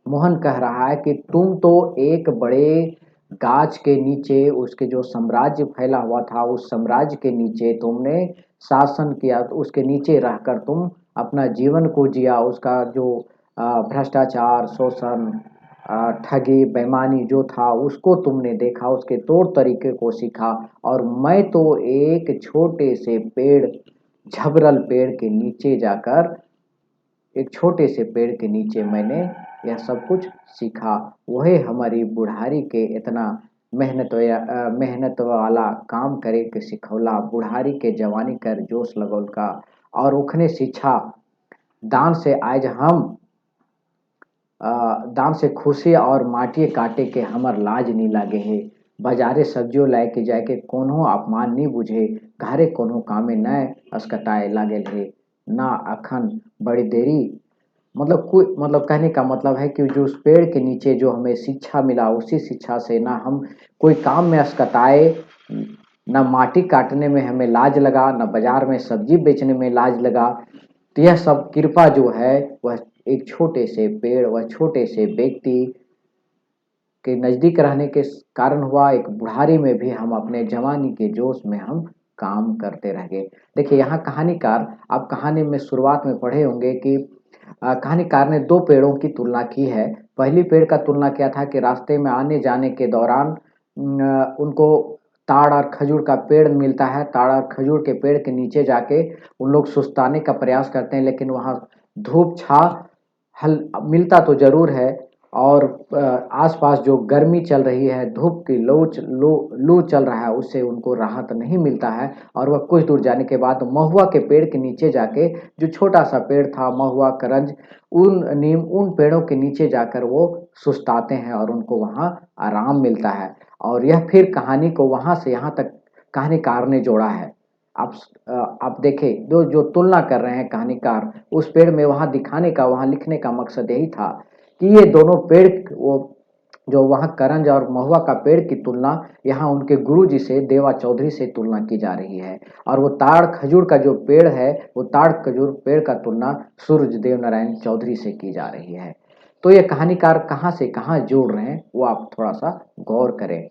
मोहन कह रहा है कि तुम तो एक बड़े गाछ के नीचे उसके जो साम्राज्य फैला हुआ था, उस साम्राज्य के नीचे तुमने शासन किया, तो उसके नीचे रहकर तुम अपना जीवन को जिया। उसका जो भ्रष्टाचार, शोषण, ठगी, बेईमानी जो था उसको तुमने देखा, उसके तौर तरीके को सीखा। और मैं तो एक छोटे से पेड़, झबरल पेड़ के नीचे जाकर, एक छोटे से पेड़ के नीचे मैंने यह सब कुछ सीखा। वही हमारी बुढ़ारी के इतना मेहनत वाला काम करे के सिखौला, बुढ़ारी के जवानी कर जोश लगौल का। और उखने शिक्षा दान से आज हम दाम से खुशी और माटिए काटे के हमर लाज नहीं लागे है। बाजारे सब्जियों लाए के जाके कोनो अपमान नहीं बुझे, घरे कोनो कामे न अस्कताए लागल है। ना अखन बड़ी देरी, मतलब कोई मतलब कहने का मतलब है कि जो उस पेड़ के नीचे जो हमें शिक्षा मिला, उसी शिक्षा से ना हम कोई काम में अस्कताए, ना माटी काटने में हमें लाज लगा, ना बाजार में सब्जी बेचने में लाज लगा। तो यह सब कृपा जो है वह एक छोटे से पेड़, वह छोटे से व्यक्ति के नज़दीक रहने के कारण हुआ। एक बुढ़ारी में भी हम अपने जवानी के जोश में हम काम करते रह गए। देखिए यहाँ कहानीकार, आप कहानी में शुरुआत में पढ़े होंगे कि कहानीकार ने दो पेड़ों की तुलना की है। पहली पेड़ का तुलना किया था कि रास्ते में आने जाने के दौरान उनको ताड़ और खजूर का पेड़ मिलता है। ताड़ और खजूर के पेड़ के नीचे जाके उन लोग सुस्ताने का प्रयास करते हैं, लेकिन वहाँ धूप छा हल मिलता तो ज़रूर है। और आसपास जो गर्मी चल रही है, धूप की लू चल रहा है, उससे उनको राहत नहीं मिलता है। और वह कुछ दूर जाने के बाद महुआ के पेड़ के नीचे जाके, जो छोटा सा पेड़ था महुआ, करंज, उन नीम, उन पेड़ों के नीचे जाकर वो सुस्ताते हैं और उनको वहाँ आराम मिलता है। और यह फिर कहानी को वहाँ से यहाँ तक कहानीकार ने जोड़ा है। आप आप देखें, जो जो तुलना कर रहे हैं कहानीकार, उस पेड़ में वहाँ दिखाने का, वहाँ लिखने का मकसद यही था कि ये दोनों पेड़, वो जो वहाँ करंज और महुआ का पेड़ की तुलना यहाँ उनके गुरुजी से, देवा चौधरी से तुलना की जा रही है। और वो ताड़ खजूर का जो पेड़ है, वो ताड़ खजूर पेड़ का तुलना सूर्य देव नारायण चौधरी से की जा रही है। तो ये कहानीकार कहाँ से कहाँ जोड़ रहे हैं वो आप थोड़ा सा गौर करें।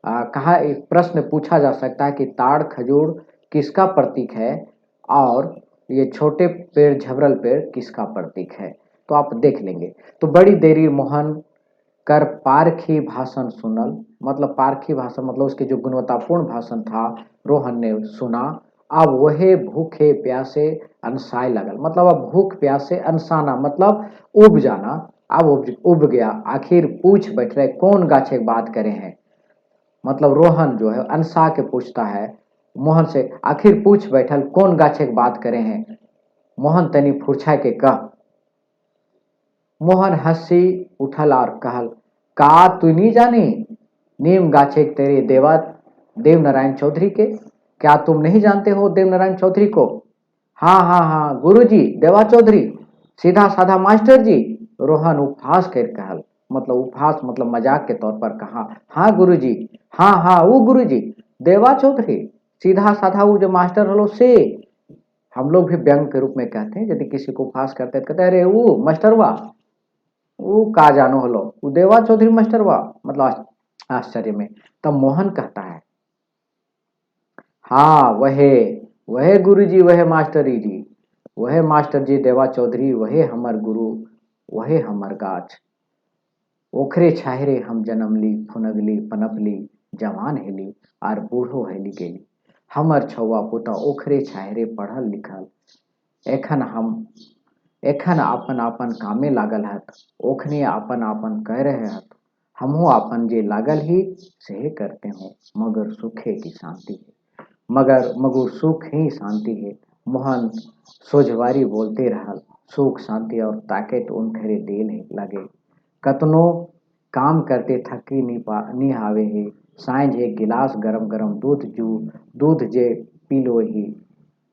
कहा एक प्रश्न पूछा जा सकता है कि ताड़ खजूर किसका प्रतीक है और ये छोटे पेड़, झबरल पेड़ किसका प्रतीक है, तो आप देख लेंगे। तो बड़ी देरी मोहन कर पारखी भाषण सुनल, मतलब पारखी भाषण मतलब उसके जो गुणवत्तापूर्ण भाषण था, रोहन ने सुना। अब वह भूखे प्यासे अनसाय लगल, मतलब अब भूख प्यास से अनसाना मतलब उब जाना। अब उब गया, आखिर पूछ बैठ रहे कौन गाछे बात करे हैं। मतलब रोहन जो है अनसा के पूछता है मोहन से, आखिर पूछ बैठल कौन गाछे के बात करे हैं। मोहन तनी फुरछा के कह। मोहन हंसी उठल और कहल, का तू नहीं जानी नीम गाछे तेरे देव नारायण चौधरी के? क्या तुम नहीं जानते हो देव नारायण चौधरी को? हाँ हाँ हाँ गुरुजी, देवा चौधरी, सीधा साधा मास्टर जी। रोहन उपहास कर कहल, मतलब उपहास मतलब मजाक के तौर पर कहा, हाँ गुरुजी, हाँ हाँ वो गुरुजी, देवा चौधरी, सीधा साधा वो जो मास्टर हलो से। हम लोग भी व्यंग के रूप में कहते हैं, यदि किसी को उपहास करते हैं तो कहते हैं अरे वो मास्टरवा, वो का जानो हलो वो देवा चौधरी मास्टरवा, मतलब आश्चर्य में। तब मोहन कहता है, हाँ वहे, वहे गुरुजी, वहे मास्टरी जी, वहे मास्टर जी देवा चौधरी, वहे हमर गुरु, वहे हमर गाछ। ओखरे छाहरे हम जनमली, फुनगली, पनपली, जवान हेली और बूढ़ो हेली गेली। हमर छौआ पुता ओखरे छाहरे पढ़ल लिखल एखन हम एखन आपन आपन कामे लागल हत, ओखनी आपन आपन कह रहे हत, हमहू आपन जे लागल ही सेहे करते हो, मगर सुखे की शांति है। मगर सुख ही शांति है। मोहन सोझवारी बोलते रहल, सुख शांति और ताकत उनखरे देल है लगे। कतनो काम करते थकी नी आवे है। साँझ एक गिलास गरम गरम दूध जे पी लो ही।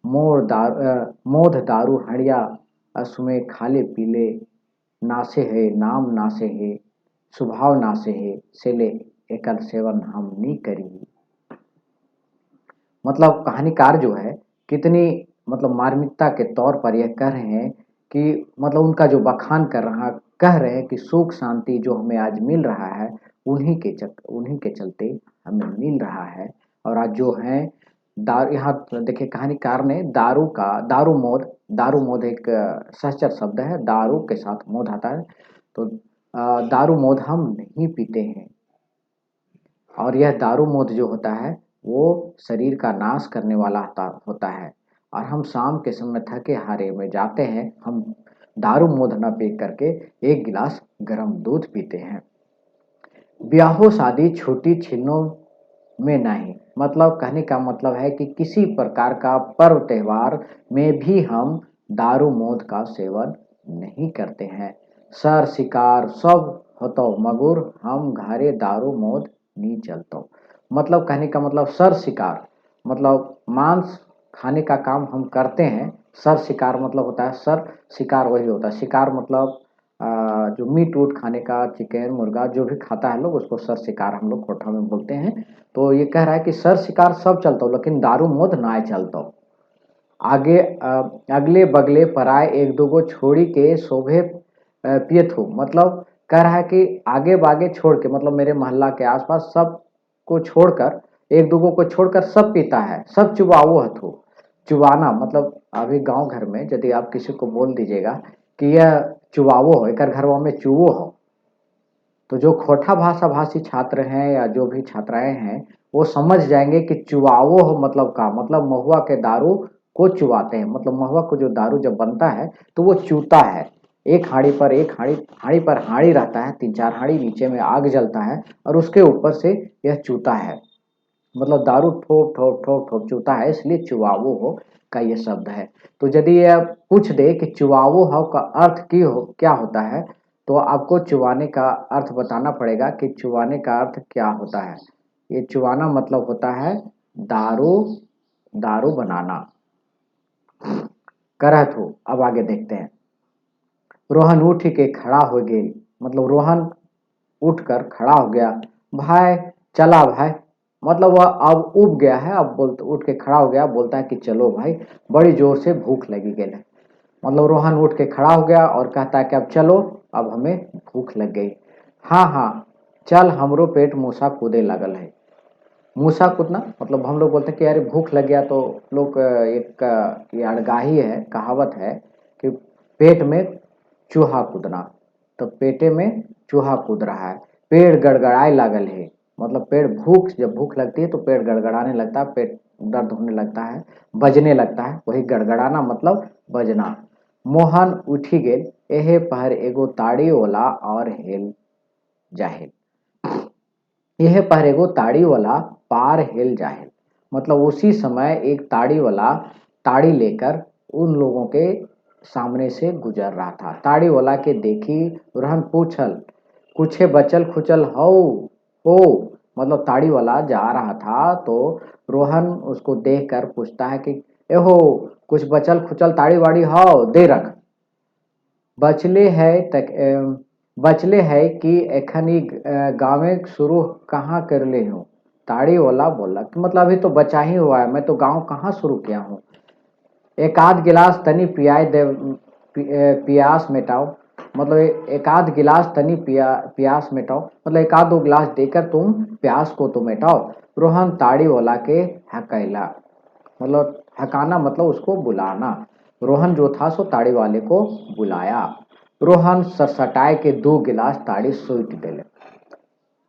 मोध दारू हड़िया असुमे खाले पीले। नासे है नाम नासे है, स्वभाव नासे है, सेले एकल सेवन हम नी करी। मतलब कहानीकार जो है कितनी मतलब मार्मिकता के तौर पर यह कह रहे हैं कि मतलब उनका जो बखान कह रहे हैं कि सुख शांति जो हमें आज मिल रहा है उन्हीं के चलते हमें मिल रहा है। और आज जो है यहाँ देखिए कहानीकार ने दारू मोद एक सहचर शब्द है। दारू के साथ मोद आता है, तो दारू मोद हम नहीं पीते हैं। और यह दारू मोद जो होता है वो शरीर का नाश करने वाला होता है। और हम शाम के समय थके हारे में जाते हैं, हम दारू मोद न पी करके एक गिलास गर्म दूध पीते हैं। ब्याहो शादी छोटी छिन्नों में नहीं, मतलब कहने का मतलब है कि किसी प्रकार का पर्व त्योहार में भी हम दारू मोद का सेवन नहीं करते हैं। सर शिकार सब होतो मगर हम घरे दारू मोद नहीं चलतो। मतलब कहने का मतलब सर शिकार मतलब मांस खाने का काम हम करते हैं। सर शिकार मतलब होता है, सर शिकार वही होता है, शिकार मतलब जो मीट वूट खाने का, चिकन मुर्गा जो भी खाता है लोग उसको सर शिकार हम लोग कोठा में बोलते हैं। तो ये कह रहा है कि सर शिकार सब चलता हो लेकिन दारू मोद ना चलता हो। आगे अगले बगले पराए एक दो गो छोड़ी के शोभे पियत हो। मतलब कह रहा है कि आगे बागे छोड़ के मतलब मेरे मोहल्ला के आसपास सब को छोड़कर, एक दो को छोड़कर सब पीता है, सब चुबाओ हथो। चुबाना मतलब अभी गांव घर में यदि आप किसी को बोल दीजिएगा कि यह चुबावो हो, एक घरवा में चुवो हो, तो जो खोटा भाषा भाषी छात्र हैं या जो भी छात्राएं हैं वो समझ जाएंगे कि चुबावो हो मतलब का मतलब महुआ के दारू को चुबाते हैं। मतलब महुआ को जो दारू जब बनता है तो वो चूता है। एक हाड़ी पर एक हाड़ी पर हाड़ी रहता है, तीन चार हाड़ी, नीचे में आग जलता है और उसके ऊपर से यह चूता है। मतलब दारू ठोक ठोक ठोक ठोक चूता है, इसलिए चुबावो हो का ये शब्द है। तो यदि यह पूछ दे कि चुबावो हो का अर्थ क्या होता है, तो आपको चुबाने का अर्थ बताना पड़ेगा कि चुबाने का अर्थ क्या होता है। ये चुबाना मतलब होता है दारू दारू बनाना। करत हो, अब आगे देखते हैं। रोहन उठ के खड़ा हो गई, मतलब रोहन उठकर खड़ा हो गया। भाई चला भाई, मतलब वह अब उब गया है, अब बोलते उठ के खड़ा हो गया, बोलता है कि चलो भाई बड़ी जोर से भूख लगी गई है। मतलब रोहन उठ के खड़ा हो गया और कहता है कि अब चलो, अब हमें भूख लग गई। हाँ हाँ चल, हमरो पेट मूसा कूदे लगल है। मूसा कूदना मतलब हम लोग बोलते हैं कि यार भूख लग गया, तो लोग ये अड़गाही है, कहावत है कि पेट में चूहा कूदना। तो पेटे में चूहा कूद रहा है। पेड़ गड़गड़ाए लागल है, मतलब पेड़ जब भूख लगती है तो पेड़ गड़गड़ाने लगता है, पेट दर्द होने लगता है, बजने लगता है, वही गड़गड़ाना मतलब बजना। मोहन उठी गेल, एहे पहर एगो ताड़ी वाला और हेल जाहिल। यह पर एगो ताड़ी वाला पार हेल जाहिल। मतलब उसी समय एक ताड़ी वाला ताड़ी लेकर उन लोगों के सामने से गुजर रहा था। ताड़ी वाला के देखी रोहन पूछल, कुछे बचल खुचल हो। मतलब ताड़ी वाला जा रहा था तो रोहन उसको देखकर पूछता है कि एहो कुछ बचल खुचल ताड़ी वाड़ी हो दे रख। बचले है तक बचले है कि एखन ही गाँवे शुरू कहाँ कर ले हूँ। ताड़ी वाला बोला कि मतलब अभी तो बचा ही हुआ है, मैं तो गांव कहाँ शुरू किया हूँ। एक आध गिलास तनी पियाई दे, पियास मिटाओ। मतलब एक आध गिलास तनी प्यास मिटाओ, मतलब एक आध दो गिलास देकर तुम प्यास को तो मिटाओ। रोहन ताड़ी वाला के हकैला, मतलब हकाना मतलब उसको बुलाना। रोहन जो था सो ताड़ी वाले को बुलाया। रोहन सरसटाए के दो गिलास ताड़ी सूट दिले।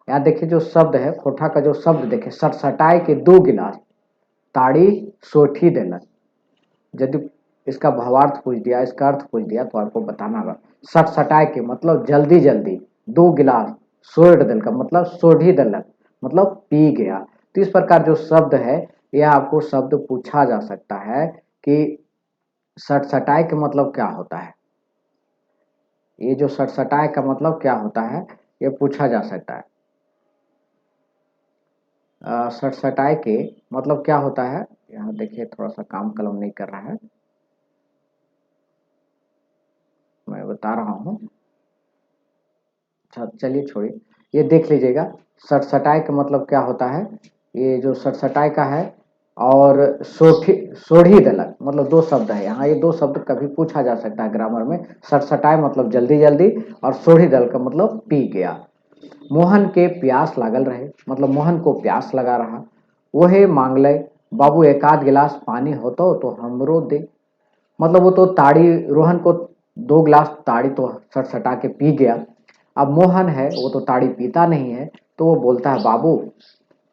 यहाँ देखिए जो शब्द है खोठा का, जो शब्द देखे सरसटाए के दो गिलास ताड़ी सोठी देलन। यदि इसका भावार्थ पूछ दिया, इसका अर्थ पूछ दिया तो आपको बताना होगा। सटसटाए के मतलब जल्दी जल्दी, 2 गिलास, सोड दल का मतलब सोढ़ी दलक मतलब पी गया। तो इस प्रकार जो शब्द है यह आपको शब्द पूछा जा सकता है कि सटसटाए के मतलब क्या होता है। ये जो सटसटाए का मतलब क्या होता है ये पूछा जा सकता है। सटसटाए के मतलब क्या होता है, यहाँ देखिए थोड़ा सा काम कलम नहीं कर रहा है, मैं बता रहा हूँ। अच्छा चलिए छोड़िए, ये देख लीजिएगा। सटसटाए का मतलब क्या होता है, ये जो सटसटाए का है और सोठी सोढ़ी दलक मतलब 2 शब्द है यहाँ, ये 2 शब्द कभी पूछा जा सकता है ग्रामर में। सटसटाए मतलब जल्दी जल्दी और सोढ़ी दल का मतलब पी गया। मोहन के प्यास लागल रहे मतलब मोहन को प्यास लगा रहा। वहे मांगले बाबू एक आध गिलास पानी होतो तो हमरो दे, मतलब वो तो ताड़ी, रोहन को 2 गिलास ताड़ी तो सटसटा के पी गया। अब मोहन है वो तो ताड़ी पीता नहीं है, तो वो बोलता है बाबू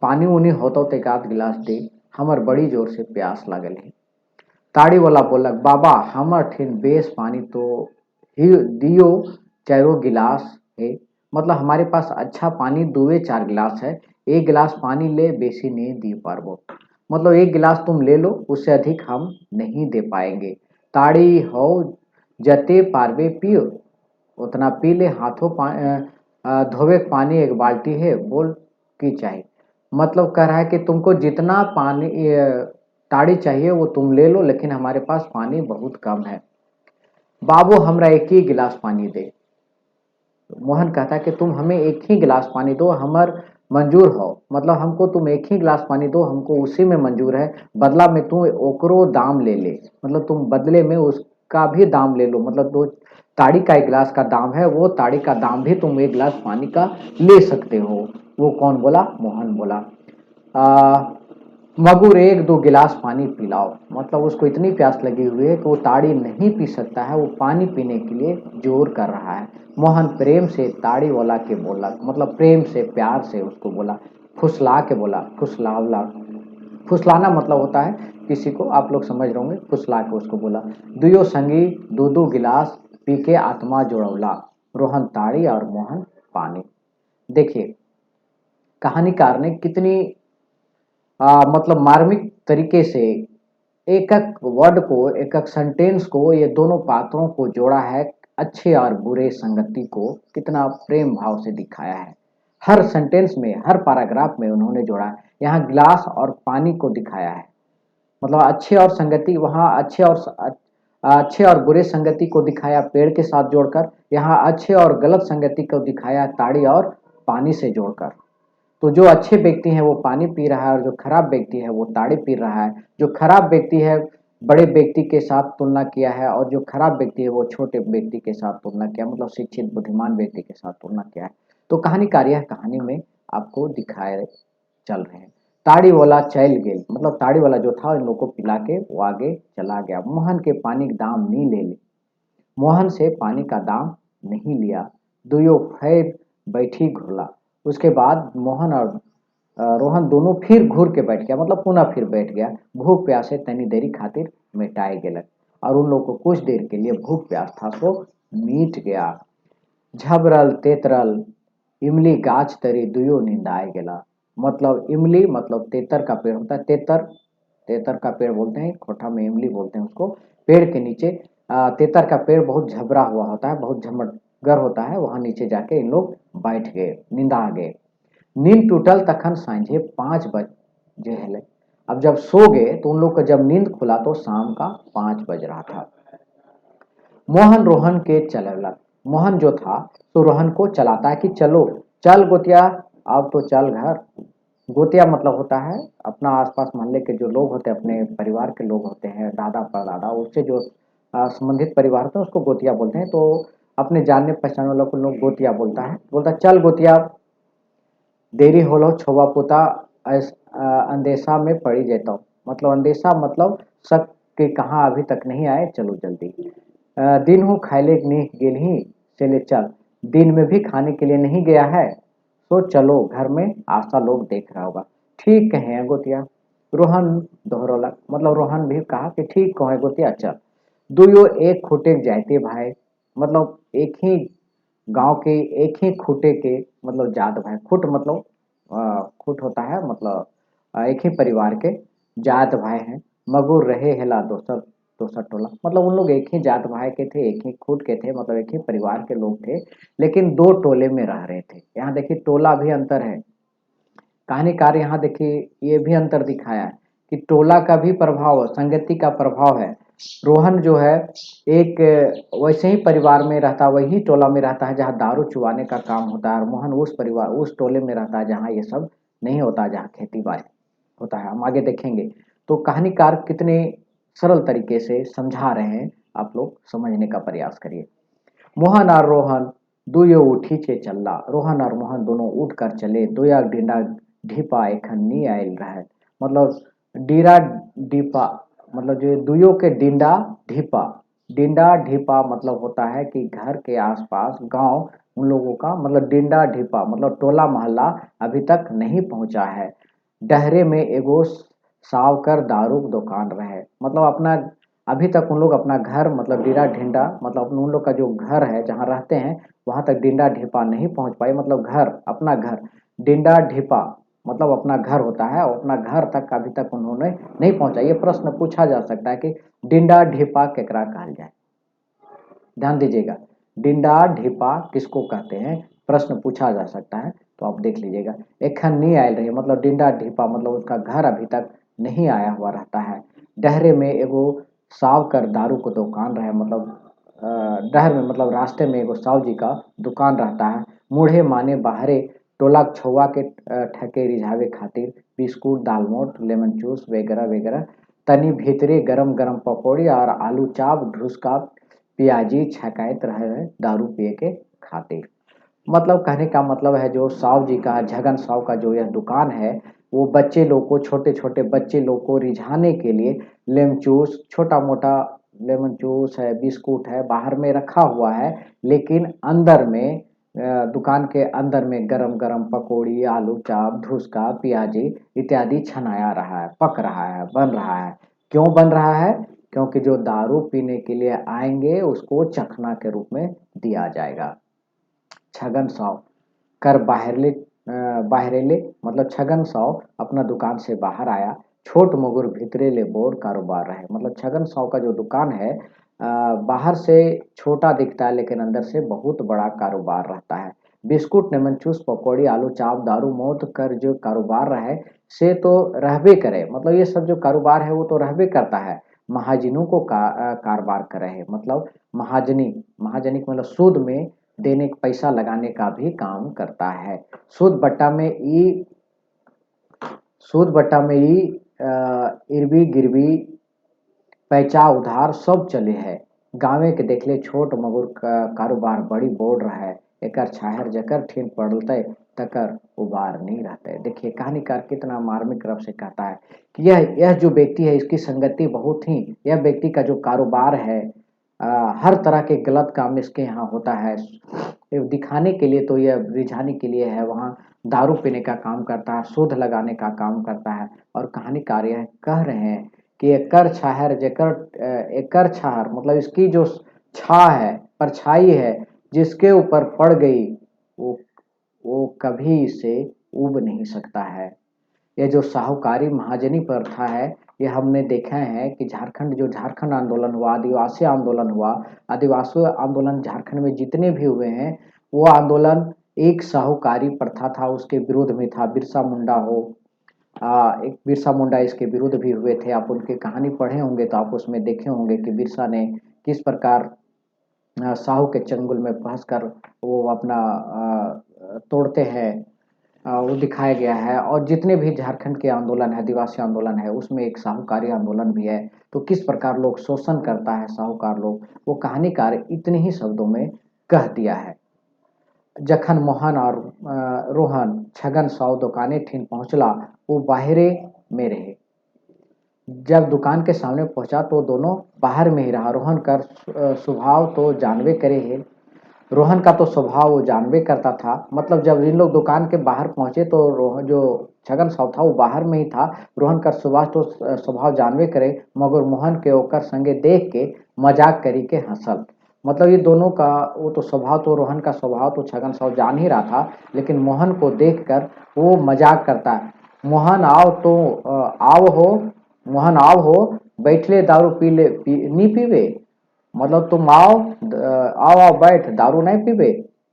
पानी उनी होतो तो एक आध गिलास दे, हमर बड़ी जोर से प्यास लागल है। ताड़ी वाला बोलक बाबा हमर ठिन बेस पानी तो ही दियो 4 गिलास है, मतलब हमारे पास अच्छा पानी 2-4 गिलास है, 1 गिलास पानी ले बेसी नहीं दी पारबो, मतलब 1 गिलास तुम ले लो उससे अधिक हम नहीं दे पाएंगे। ताड़ी हो जते पारबे पियो उतना पी ले, हाथों धोवे के पानी 1 बाल्टी है बोल की चाहिए, मतलब कह रहा है कि तुमको जितना पानी ताड़ी चाहिए वो तुम ले लो लेकिन हमारे पास पानी बहुत कम है। बाबू हमरा एक ही गिलास पानी दे। मोहन कहता है कि तुम हमें एक ही गिलास पानी दो, हमर मंजूर हो, मतलब हमको तुम एक ही गिलास पानी दो, हमको उसी में मंजूर है, बदला में तुम ओकरो दाम ले ले, मतलब तुम बदले में उसका भी दाम ले लो, मतलब 2 ताड़ी का 1 गिलास का दाम है, वो ताड़ी का दाम भी तुम 1 गिलास पानी का ले सकते हो। वो कौन बोला, मोहन बोला। मगुर 1-2 गिलास पानी पिलाओ, मतलब उसको इतनी प्यास लगी हुई है कि वो ताड़ी नहीं पी सकता है, वो पानी पीने के लिए जोर कर रहा है। मोहन प्रेम से ताड़ी वाला के बोला, मतलब प्रेम से प्यार से उसको बोला, फुसला के बोला, फुसलावला, फुसलाना मतलब होता है किसी को, आप लोग समझ रहे होंगे, फुसला के उसको बोला। दुयो संगी 2-2 गिलास पी के आत्मा जोड़वला, रोहन ताड़ी और मोहन पानी। देखिए कहानीकार ने कितनी मतलब मार्मिक तरीके से एक एक वर्ड को, एक एक सेंटेंस को, ये दोनों पात्रों को जोड़ा है, अच्छे और बुरे संगति को कितना प्रेम भाव से दिखाया है। हर सेंटेंस में, हर पैराग्राफ में उन्होंने जोड़ा है। यहाँ गिलास और पानी को दिखाया है, मतलब अच्छे और संगति, वहाँ अच्छे और बुरे संगति को दिखाया पेड़ के साथ जोड़कर, यहाँ अच्छे और गलत संगति को दिखाया ताड़ी और पानी से जोड़कर। तो जो अच्छे व्यक्ति हैं वो पानी पी रहा है और जो खराब व्यक्ति है वो ताड़ी पी रहा है। जो खराब व्यक्ति है बड़े व्यक्ति के साथ तुलना किया है और जो खराब व्यक्ति है वो छोटे व्यक्ति के साथ तुलना किया, मतलब शिक्षित बुद्धिमान व्यक्ति के साथ तुलना किया है। तो कहानीकार यह कहानी में आपको दिखाए चल रहे हैं। ताड़ी वाला चल गेल, मतलब ताड़ी वाला जो था इन लोग को पिला के वो आगे चला गया। मोहन के पानी का दाम नहीं ले ले, मोहन से पानी का दाम नहीं लिया। दुयो फिर बैठी घुरला, उसके बाद मोहन और रोहन दोनों फिर घूर के बैठ गया, मतलब पुनः फिर बैठ गया। भूख प्यासे तनी देरी खातिर मिटाए गेलक, और उन लोग को कुछ देर के लिए भूख प्यास था सो मीट गया। झबरल तेतरल इमली गाछ तरी दुयो निंदाए गेला, मतलब इमली मतलब तेतर का पेड़ होता है, तेतर, तेतर का पेड़ बोलते हैं, खोटा में इमली बोलते हैं उसको। पेड़ के नीचे तेतर का पेड़ बहुत झबरा हुआ होता है, बहुत झमटगर होता है, वहां नीचे जाके इन लोग बैठ गए, निंदा गए। नींद टूटल तखन सांझे 5 बजे हले, अब जब सो गए तो उन लोग का जब नींद खुला तो शाम का 5 बज रहा था। मोहन रोहन के चलवलक, मोहन जो था तो रोहन को चलाता है कि चलो चल गोतिया, अब तो चल घर। गोतिया मतलब होता है अपना आसपास मोहल्ले के जो लोग होते हैं, अपने परिवार के लोग होते हैं, दादा परदादा, उससे जो संबंधित परिवार होते हैं उसको गोतिया बोलते हैं। तो अपने जानने पहचाने वालों को लोग गोतिया बोलता है, बोलता है चल गोतिया देरी होलो छोवा पोता, अंदेशा में पड़ी जाता हूँ, मतलब अंदेशा मतलब शक के कहाँ अभी तक नहीं आए, चलो जल्दी। दिन हूँ खाइले नहीं गेल ही, चले चल, दिन में भी खाने के लिए नहीं गया है, तो चलो घर में आशा लोग देख रहा होगा। ठीक कहे गोतिया, रोहन दोहरौलक, मतलब रोहन भी कहा कि ठीक कहे गोतिया चल। दुयो एक खूटे जाते भाई, मतलब एक ही गांव के, एक ही खूटे के, मतलब जात भाई। खुट मतलब खुट होता है, मतलब एक ही परिवार के जात भाई हैं। मगुर रहे हेला दोसर दोसर टोला, मतलब उन लोग एक ही जात भाई के थे, एक ही खूट के थे, मतलब एक ही परिवार के लोग थे, लेकिन दो टोले में रह रहे थे। यहाँ देखिए टोला भी अंतर है। कहानीकार यहाँ देखिए ये भी अंतर दिखाया है कि टोला का भी प्रभाव, संगति का प्रभाव है। रोहन जो है एक वैसे ही परिवार में रहता, वही टोला में रहता है जहाँ दारू चुवाने का काम होता है, और मोहन उस परिवार, उस टोले में रहता है जहाँ ये सब नहीं होता, जहाँ खेती बाड़ी होता है। हम आगे देखेंगे। तो कहानीकार कितने सरल तरीके से समझा रहे हैं, आप लोग समझने का प्रयास करिए। मोहन और रोहन दुयो उठी चे चल्ला, रोहन और मोहन दोनों उठ कर चले। दोया डिंडा ढीपा एखन नी आयल रहे, मतलब डीरा डीपा, मतलब जो दुयो के डिंडा ढीपा, डिंडा ढीपा मतलब होता है कि घर के आसपास गांव, उन लोगों का मतलब डिंडा ढीपा मतलब टोला मोहल्ला अभी तक नहीं पहुंचा है। डहरे में एगो सावकर दारू की दुकान रहे, मतलब अपना अभी तक उन लोग अपना घर, मतलब डीरा ढिंडा, मतलब उन लोग का जो घर है जहाँ रहते हैं वहां तक डिंडा ढिपा नहीं पहुंच पाए, मतलब घर, अपना घर। डिंडा ढिपा मतलब अपना घर होता है, और अपना घर तक अभी तक उन्होंने नहीं पहुंचा। ये प्रश्न पूछा जा सकता है कि डिंडा ढिपा केकरा कहल जाए। ध्यान दीजिएगा, डिंडा ढिपा किसको कहते हैं, प्रश्न पूछा जा सकता है, तो आप देख लीजिएगा। एखन नहीं आयल रही, मतलब डिंडा ढिपा मतलब उसका घर अभी तक नहीं आया हुआ रहता है। डहरे में एगो साव कर दारू को दुकान रहे, मतलब डहर में मतलब रास्ते में एगो साव जी का दुकान रहता है। मूढ़े माने बाहरे टोला छुआ के ठके रिझावे खातिर बिस्कुट, दालमोट, लेमन जूस वगैरह वगैरह, तनी भीतरे गरम गरम पकौड़ी और आलू चाप ढुसका पियाजी छकायत रहे दारू पिए के खातिर। मतलब कहने का मतलब है जो साव जी का, झगन साव का जो यह दुकान है, वो बच्चे लोग को, छोटे छोटे बच्चे लोग को रिझाने के लिए लेमन जूस, छोटा मोटा लेमन जूस है, बिस्कुट है, बाहर में रखा हुआ है, लेकिन अंदर में दुकान के अंदर में गरम गरम पकौड़ी, आलू चाप, धुसका, प्याजी इत्यादि छनाया रहा है, पक रहा है, बन रहा है। क्यों बन रहा है? क्योंकि जो दारू पीने के लिए आएंगे उसको चखना के रूप में दिया जाएगा। छगन साव कर बाहरेले मतलब छगन साव अपना दुकान से बाहर आया। छोट मगुर भीतरे ले बोर कारोबार रहे, मतलब छगन साव का जो दुकान है बाहर से छोटा दिखता है, लेकिन अंदर से बहुत बड़ा कारोबार रहता है। बिस्कुट, नेमन चूस, पकौड़ी, आलू चाप, दारू मौत कर जो कारोबार रहे से तो रहबे करे, मतलब ये सब जो कारोबार है वो तो रहबे करता है। महाजनों को कारोबार कर रहे, मतलब महाजनी, महाजनी मतलब सूद में देने, पैसा लगाने का भी काम करता है। सूद बट्टा में ई, सूद बट्टा में ई इरबी गिरबी पैचा उधार सब चले है। गाँवे के देखले छोट मगुर कारोबार बड़ी बोल रहा है। एकर छाहर जकर ठीन पड़लते तकर उबार नहीं रहते। देखिए कहानीकार कितना मार्मिक रूप से कहता है कि यह जो व्यक्ति है इसकी संगति बहुत ही, यह व्यक्ति का जो कारोबार है हर तरह के गलत काम इसके यहाँ होता है। ये दिखाने के लिए तो यह रिझाने के लिए है, वहाँ दारू पीने का काम करता है, शोध लगाने का काम करता है। और कहानीकार यह कह रहे हैं कि एकर छाहर जेकर एकर छाहर मतलब इसकी जो छा है, परछाई है, जिसके ऊपर पड़ गई वो वो कभी इसे उब नहीं सकता है। ये जो साहूकारी महाजनी प्रथा है, ये हमने देखा है कि झारखंड, जो झारखंड आंदोलन हुआ, आदिवासी आंदोलन हुआ, आदिवासी आंदोलन झारखंड में जितने भी हुए हैं, वो आंदोलन एक साहूकारी प्रथा था, उसके विरोध में था। बिरसा मुंडा हो, एक बिरसा मुंडा इसके विरुद्ध भी हुए थे। आप उनकी कहानी पढ़े होंगे तो आप उसमें देखे होंगे कि बिरसा ने किस प्रकार साहू के चंगुल में फंस कर वो अपना तोड़ते हैं, वो दिखाया गया है। और जितने भी झारखंड के आंदोलन है, आदिवासी आंदोलन है, उसमें एक साहूकारी आंदोलन भी है। तो किस प्रकार लोग शोषण करता है साहूकार लोग, वो कहानीकार इतने ही शब्दों में कह दिया है। जखन मोहन और रोहन छगन साव दुकाने ठीन पहुंचला, वो बाहरे में रहे। जब दुकान के सामने पहुंचा तो दोनों बाहर में ही रहा। रोहन कर स्वभाव तो जानवे करे है, रोहन का तो स्वभाव वो जानबे करता था। मतलब जब इन लोग दुकान के बाहर पहुंचे तो रोहन जो छगन साव था वो बाहर में ही था। रोहन का स्वभाव जानबे करे, मगर मोहन के ओकर संगे देख के मजाक करी के हंसल। मतलब ये दोनों का वो तो स्वभाव, तो रोहन का स्वभाव तो छगन साव जान ही रहा था, लेकिन मोहन को देखकर वो मजाक करता है। मोहन आओ तो आओ हो, मोहन आओ हो, बैठले दारू पी ले, नी पीवे। मतलब तुम आओ, आओ आओ बैठ, दारू नहीं पीबे,